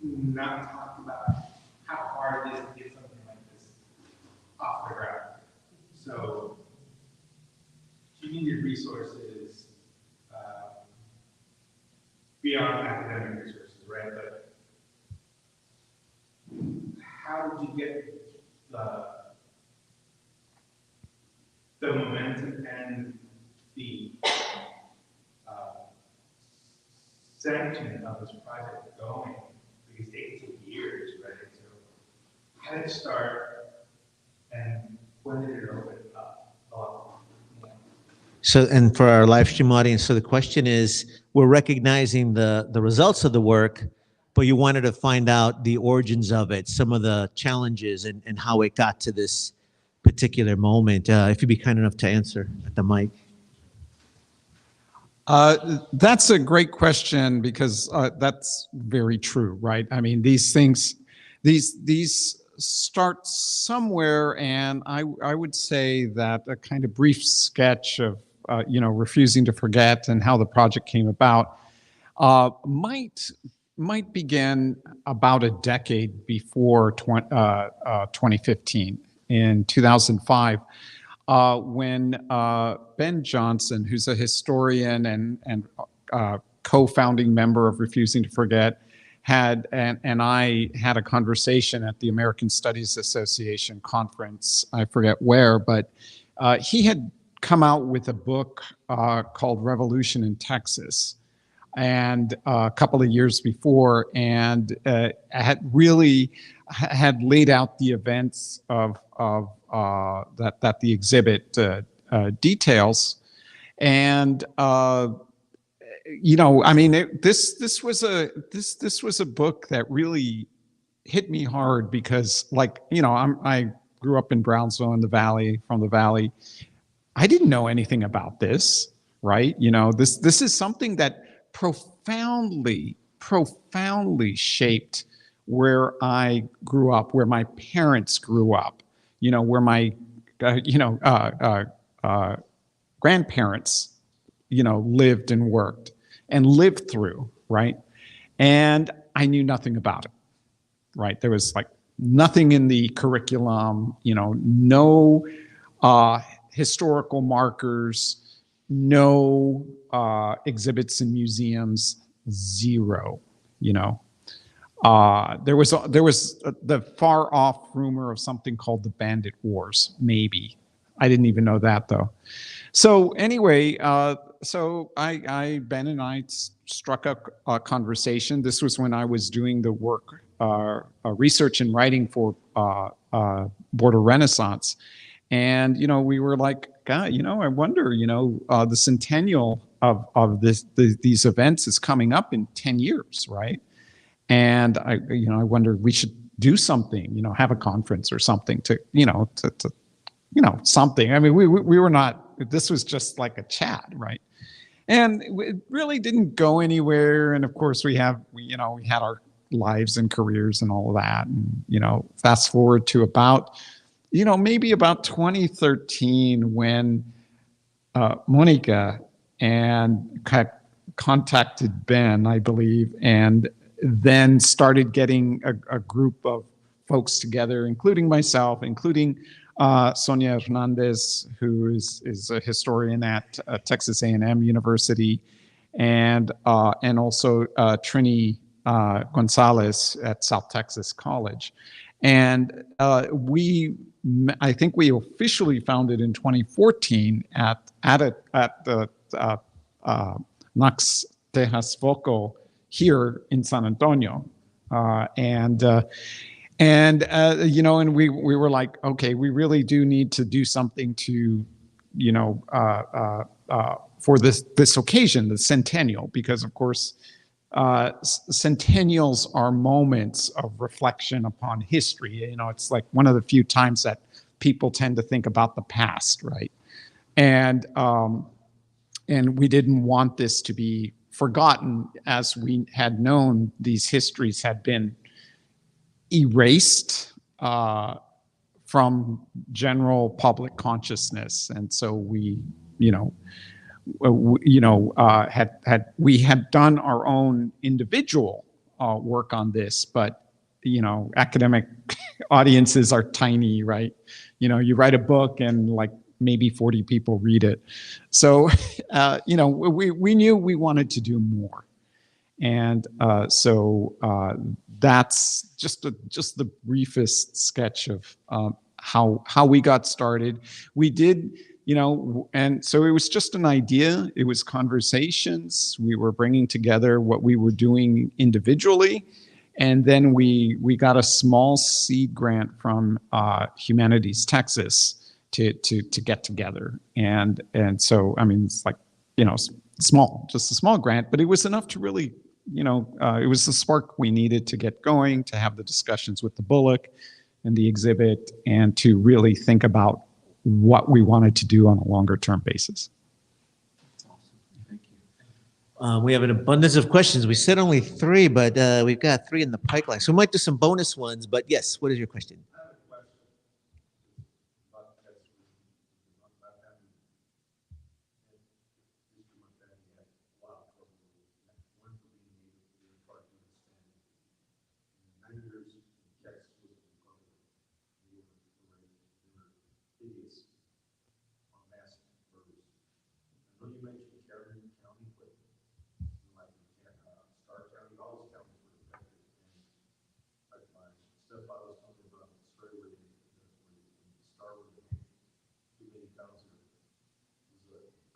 not talked about how hard it is to get something like this off the ground. So you needed resources beyond academic resources, right? But how did you get the momentum and the sanction of this project going? Because it took years, right? So how did it start, and when did it open up? So, and for our live stream audience, so the question is, we're recognizing the results of the work, but you wanted to find out the origins of it, some of the challenges, and how it got to this particular moment. If you'd be kind enough to answer at the mic. That's a great question, because that's very true, right? I mean, these things, these start somewhere, and I would say that a kind of brief sketch of Refusing to Forget and how the project came about might begin about a decade before 2015. In 2005, when Ben Johnson, who's a historian and co-founding member of Refusing to Forget, and I had a conversation at the American Studies Association conference, I forget where, but he had come out with a book called Revolution in Texas, and a couple of years before, and had laid out the events of that the exhibit details, and this was a book that really hit me hard, because I grew up in Brownsville in the Valley, from the Valley. I didn't know anything about this, right? This is something that profoundly shaped where I grew up, where my parents grew up, where my grandparents, lived and worked and lived through, right? And I knew nothing about it, right? There was nothing in the curriculum, no historical markers, no exhibits in museums, zero, There was the far off rumor of something called the Bandit Wars, maybe. I didn't even know that, though. So anyway, Ben and I struck up a conversation. This was when I was doing the work, research and writing for Border Renaissance. And, we were like, God, I wonder, the centennial of these events is coming up in 10 years, right? And I wonder, we should do something, have a conference or something to something. I mean, we were not, this was just like a chat, right? And it really didn't go anywhere. And of course we had our lives and careers and all of that. And, fast forward to about, maybe about 2013, when Monica and contacted Ben, I believe, and then started getting a group of folks together, including myself, including Sonia Hernandez, who is a historian at Texas A&M University, and also Trini Gonzalez at South Texas College. And I think we officially founded in 2014 at the Nax Tejas Foco here in San Antonio. And we were like, okay, we really do need to do something to, for this occasion, the centennial, because of course, centennials are moments of reflection upon history. It's like one of the few times that people tend to think about the past, right? And we didn't want this to be forgotten, as we had known these histories had been erased from general public consciousness. And so we had done our own individual work on this, but academic audiences are tiny, right? You write a book and like maybe 40 people read it. So we knew we wanted to do more. And so that's just the briefest sketch of how we got started. We did, and so it was just an idea. It was conversations. We were bringing together what we were doing individually. And then we got a small seed grant from Humanities Texas to get together. And so, I mean, it's like, small, just a small grant, but it was enough to really, it was the spark we needed to get going, to have the discussions with the Bullock and the exhibit, and to really think about what we wanted to do on a longer term basis. We have an abundance of questions. We said only 3, but we've got 3 in the pipeline. So we might do some bonus ones, but yes, what is your question?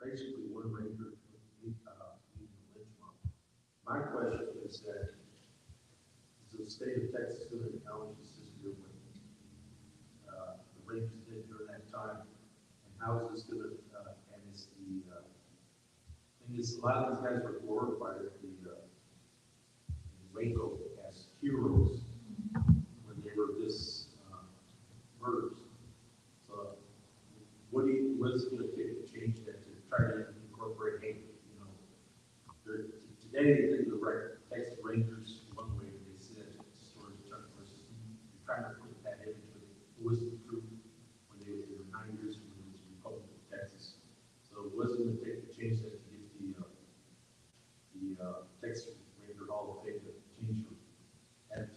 Basically, one ranger my question is that is the state of Texas going to acknowledge this history of what the rangers did during that time, and how is this going to and is the thing is, a lot of these guys were glorified at the Waco as heroes when they were this murders. So what's going to take to change that, to try to incorporate hate? Today the Texas Rangers, one way they said stories of Chuck versus you're trying to put that image, but it wasn't true when they were 9 years when it was the Republic of Texas. So it wasn't going to take to change that to get the Texas Ranger Hall of Fame to change your attitude.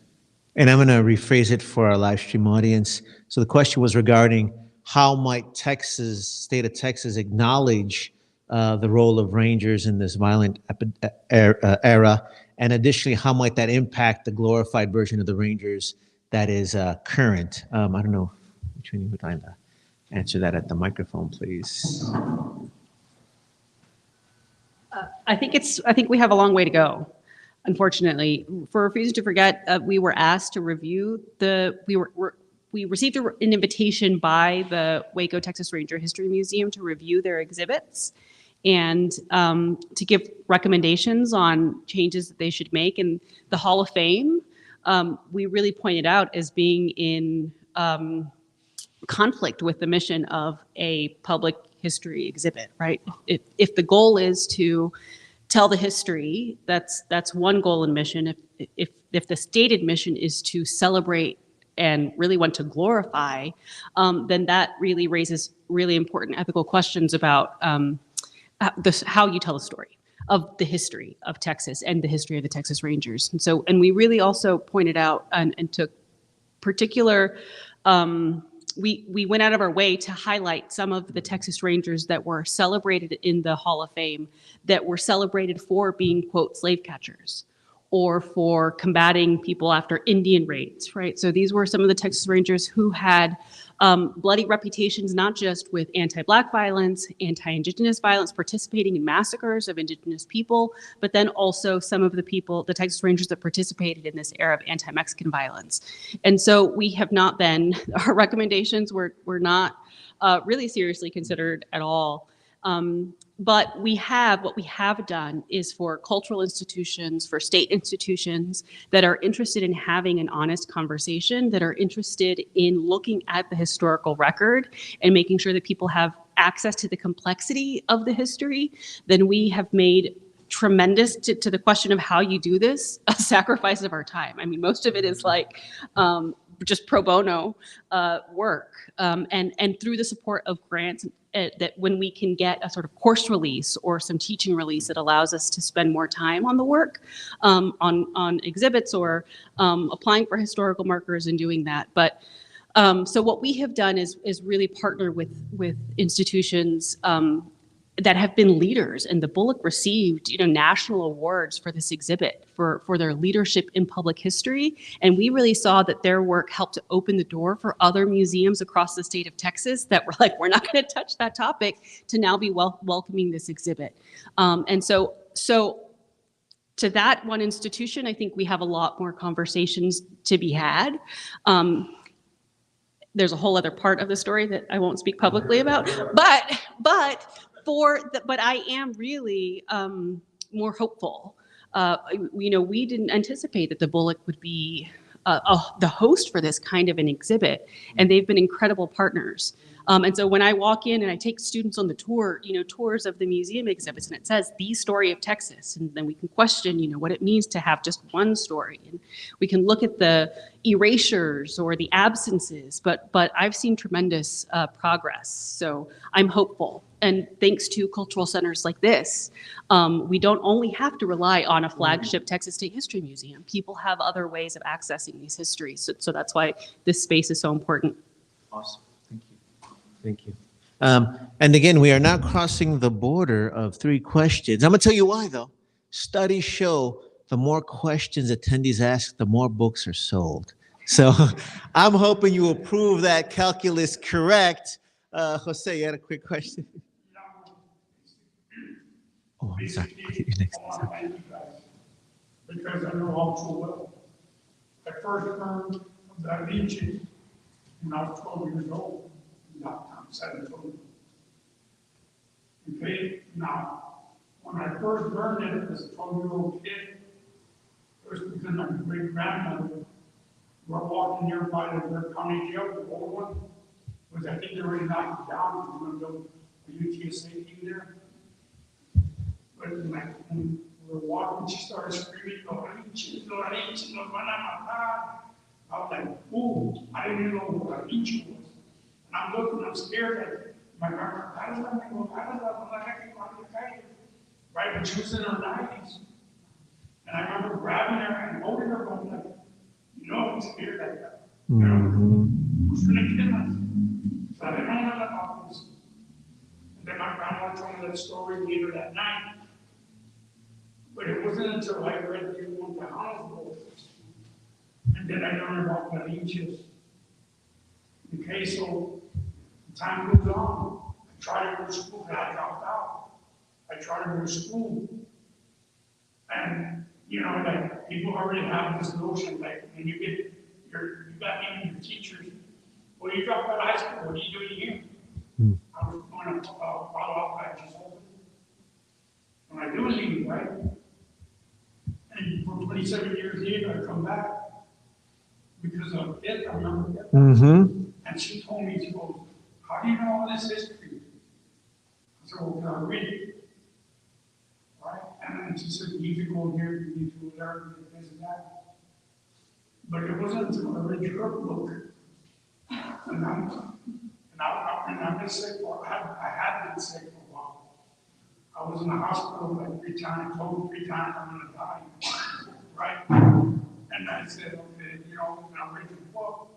And I'm going to rephrase it for our live stream audience. So the question was regarding how might state of Texas acknowledge the role of Rangers in this violent era, and additionally, how might that impact the glorified version of the Rangers that is current? I don't know which one you would like to answer that at the microphone, please. I think we have a long way to go. Unfortunately, for Refusing to Forget, we were asked to review we received an invitation by the Waco Texas Ranger History Museum to review their exhibits and to give recommendations on changes that they should make. And the Hall of Fame, we really pointed out as being in conflict with the mission of a public history exhibit, right? If the goal is to tell the history, that's one goal and mission. If the stated mission is to celebrate and really want to glorify, then that really raises really important ethical questions about how you tell a story of the history of Texas and the history of the Texas Rangers. And we really also pointed out and took particular, we went out of our way to highlight some of the Texas Rangers that were celebrated in the Hall of Fame, that were celebrated for being, quote, slave catchers, or for combating people after Indian raids, right? So these were some of the Texas Rangers who had bloody reputations, not just with anti-Black violence, anti-Indigenous violence, participating in massacres of Indigenous people, but then also some of the people, the Texas Rangers that participated in this era of anti-Mexican violence. And so we have not been, our recommendations were not really seriously considered at all. But what we have done is for cultural institutions, for state institutions that are interested in having an honest conversation, that are interested in looking at the historical record and making sure that people have access to the complexity of the history, then we have made tremendous, to the question of how you do this, a sacrifice of our time. I mean, most of it is like just pro bono work, and through the support of grants, that when we can get a sort of course release or some teaching release that allows us to spend more time on the work, on exhibits or applying for historical markers and doing that. But so what we have done is really partner with institutions that have been leaders, and the Bullock received, national awards for this exhibit for their leadership in public history. And we really saw that their work helped to open the door for other museums across the state of Texas that were like, we're not going to touch that topic, to now be welcoming this exhibit. And so to that one institution, I think we have a lot more conversations to be had. There's a whole other part of the story that I won't speak publicly about, but I am really more hopeful. We didn't anticipate that the Bullock would be the host for this kind of an exhibit, and they've been incredible partners. And so when I walk in and I take students on the tour, tours of the museum exhibits, and it says the story of Texas, and then we can question, what it means to have just one story, and we can look at the erasures or the absences, but I've seen tremendous progress. So I'm hopeful. And thanks to cultural centers like this, we don't only have to rely on a flagship Texas State History Museum. People have other ways of accessing these histories. So that's why this space is so important. Awesome. Thank you. And again, we are now crossing the border of 3 questions. I'm going to tell you why, though. Studies show the more questions attendees ask, the more books are sold. So I'm hoping you will prove that calculus correct. Jose, you had a quick question? Oh, I'm sorry. I'll get you next. Because I know all too well. I first learned of Da Vinci when I was 12 years old. I'm 17. Okay, now, when I first learned it as a 12-year-old kid, it was because my great-grandmother were walking nearby the county jail, the old one, was I think they already knocked it down, because we're going to build a UTSA team there. But when we were walking, she started screaming, "Los Rinches, los Rinches, nos van a matar." I was like, ooh, I didn't even know who Da Vinci was. And I'm looking, I'm scared at my grandma, right when she was in her 90s. And I remember grabbing her and holding her, going like, I'm scared like that. Who's going to kill us? So I didn't know nothing about this. And then my grandma told me that story later that night. But it wasn't until I read the one to House books, and then I learned about Da Vinci's. Okay, so time goes on. I tried to go to school, but I dropped out. I tried to go to school. And, like, people already have this notion, like, when you get you got even your teachers, well, you dropped out of high school, what are you doing here? I was going to follow up by just open. And I do leave, right? And for 27 years later, I come back because of it. I remember it. And she told me, she goes, "How do you know all this history?" I said, "Well, can I read it?" Right? And then she said, "You need to go here, you need to learn this and that." But it wasn't until I read your book, and I'm sick, I had been sick for a while. I was in the hospital like 3 times, told 3 times I'm going to die, right? And I said, okay, when I read the book,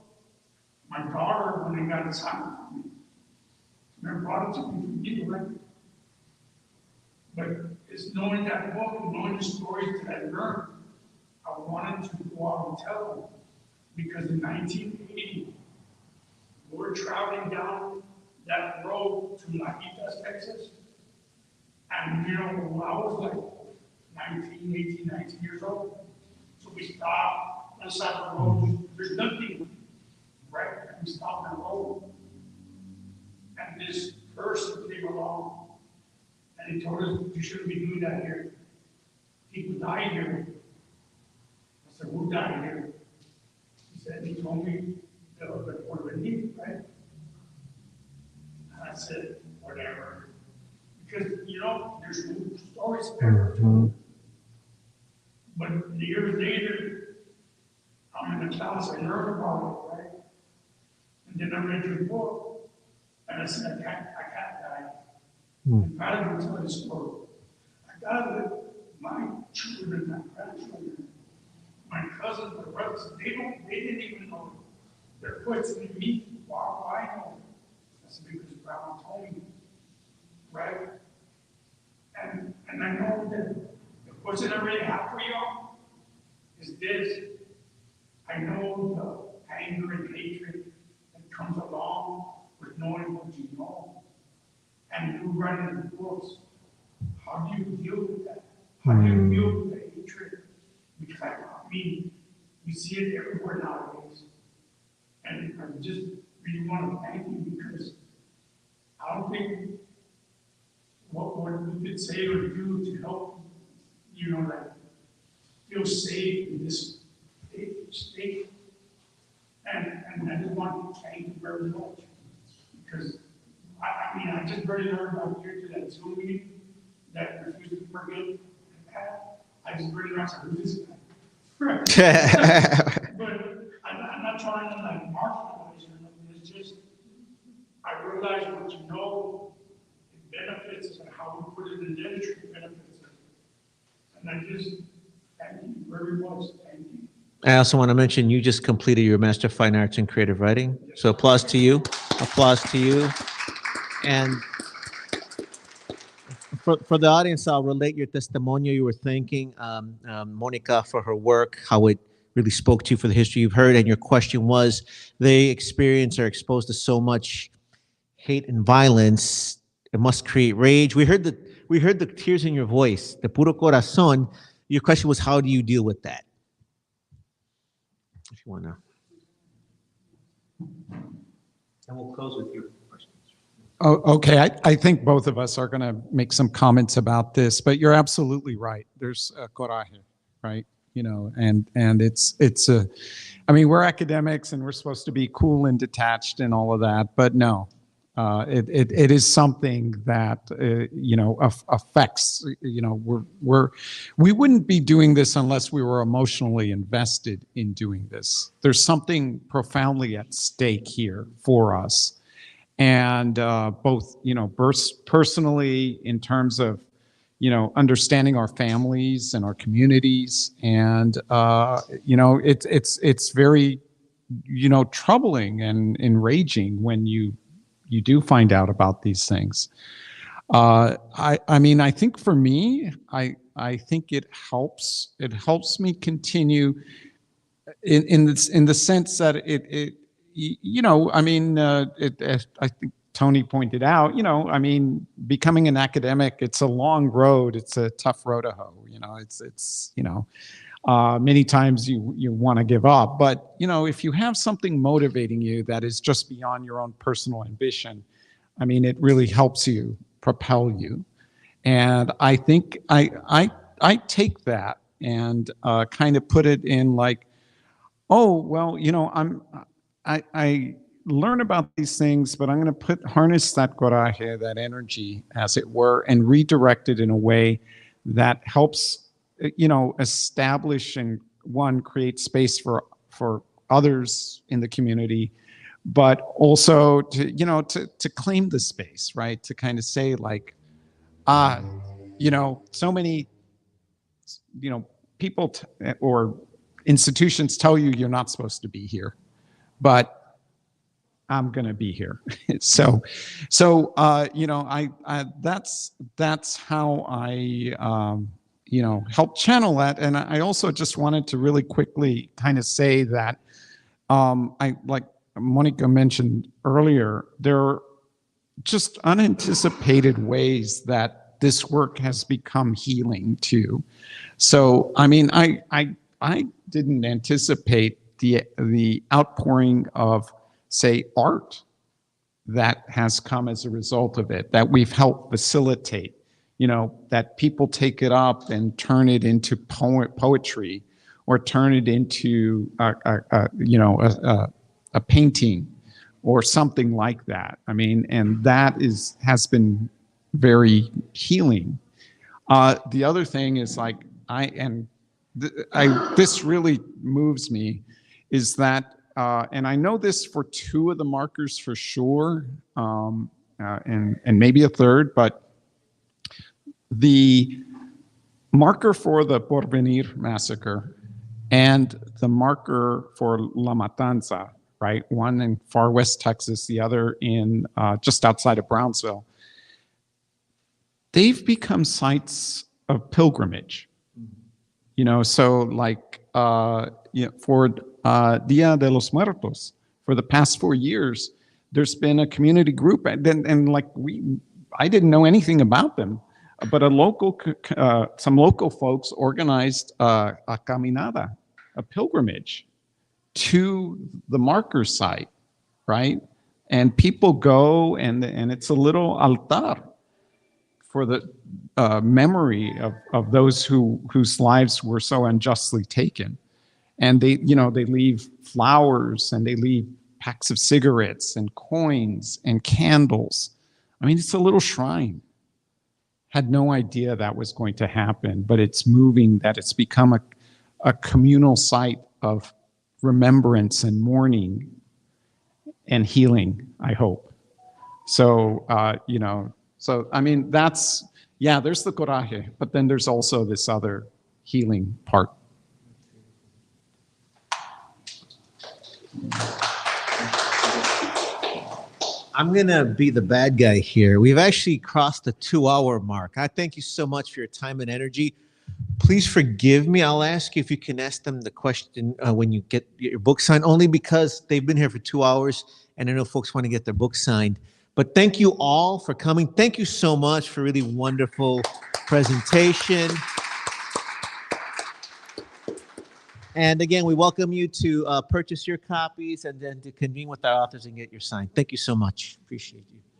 my daughter, when they got assigned for me, they brought it to me from you, right? But it's knowing that book and knowing the stories that I learned I wanted to go out and tell them, because in 1980, we're traveling down that road to Diaz, Texas. And, you know, when I was like 19, 18, 19 years old, so we stopped on the side of the road. There's nothing, right? We stopped on the road. And this person came along and he told us, you shouldn't be doing that here. People die here. I said, who died here? He said, he told me the Portuguese, right? And I said, whatever. Because, you know, there's stories there too. But years later, I'm in the class, I learned about it, right? And then I read your book, and I said, I can't die. And I will tell this story. I gotta let my children, my grandchildren, my cousins, my brothers, they didn't even know. They're questioning me, why I know. I said, because Brown told me, right? And I know that the question I really have for y'all is this. I know the anger and hatred that comes along with knowing what you know. And you writing the books. How do you deal with that? How do you deal with the hatred? Because I mean, we see it everywhere nowadays. And I just really want to thank you, because I don't think what we could say or do to help, you know, like feel safe in this state. And I just want to thank you very much, because I mean, I just barely learned about here to that Zoom meeting that refused to forgive. I just barely learned to do this guy. But I'm not trying to like marginalize you or nothing. It's just, I realize what you know, it benefits, and how we put it in literature benefits. And I just thank you very much. Thank you. I also want to mention you just completed your Master of Fine Arts in Creative Writing. So applause to you. Applause to you. And for the audience, I'll relate your testimonio. You were thanking Monica for her work, how it really spoke to you for the history you've heard. And your question was, they experience or exposed to so much hate and violence, it must create rage. We heard the tears in your voice, the puro corazón. Your question was, how do you deal with that? If you want to. And we'll close with your questions. Oh, okay. I think both of us are going to make some comments about this, but you're absolutely right. There's coraje, right? You know, and it's I mean, we're academics and we're supposed to be cool and detached and all of that, but no, it is something that you know, affects. You know, we wouldn't be doing this unless we were emotionally invested in doing this. There's something profoundly at stake here for us. And both, you know, personally in terms of, you know, understanding our families and our communities, and you know, it's very, you know, troubling and enraging when you do find out about these things. I mean, I think for me, I think it helps me continue in the sense that it you know, I mean, I think Tony pointed out, you know, I mean, becoming an academic, it's a long road. It's a tough road to hoe. You know, it's you know, many times you want to give up. But, you know, if you have something motivating you that is just beyond your own personal ambition, I mean, it really helps you, propel you. And I think I take that and kind of put it in like, oh, well, you know, I learn about these things, but I'm going to harness that coraje, that energy, as it were, and redirect it in a way that helps, you know, establish and create space for others in the community, but also to, you know, to claim the space, right? To kind of say like, you know, so many, you know, people or institutions tell you you're not supposed to be here, but I'm going to be here. so, you know, I that's how I help channel that. And I also just wanted to really quickly kind of say that like Monica mentioned earlier, there are just unanticipated ways that this work has become healing too. So, I mean, I didn't anticipate the outpouring of, say, art that has come as a result of it, that we've helped facilitate, that people take it up and turn it into poetry, or turn it into a painting or something like that. I mean, and that has been very healing. The other thing is like, this really moves me, is that, and I know this for 2 of the markers for sure, and maybe a third, but the marker for the Porvenir massacre and the marker for La Matanza, right? One in far west Texas, the other in just outside of Brownsville. They've become sites of pilgrimage. So like for Dia de los Muertos, for the past 4 years, there's been a community group, and like I didn't know anything about them, but some local folks organized a caminada, a pilgrimage to the marker site, right? And people go, and it's a little altar for the memory of those whose lives were so unjustly taken. And they leave flowers, and they leave packs of cigarettes and coins and candles. I mean, it's a little shrine. Had no idea that was going to happen, but it's moving, that it's become a communal site of remembrance and mourning and healing, I hope. So, so I mean, there's the coraje, but then there's also this other healing part. I'm going to be the bad guy here. We've actually crossed the 2-hour mark. I thank you so much for your time and energy. Please forgive me. I'll ask you if you can ask them the question when you get your book signed, only because they've been here for 2 hours, and I know folks want to get their book signed. But thank you all for coming. Thank you so much for a really wonderful presentation. And again, we welcome you to purchase your copies and then to convene with our authors and get your sign. Thank you so much. Appreciate you.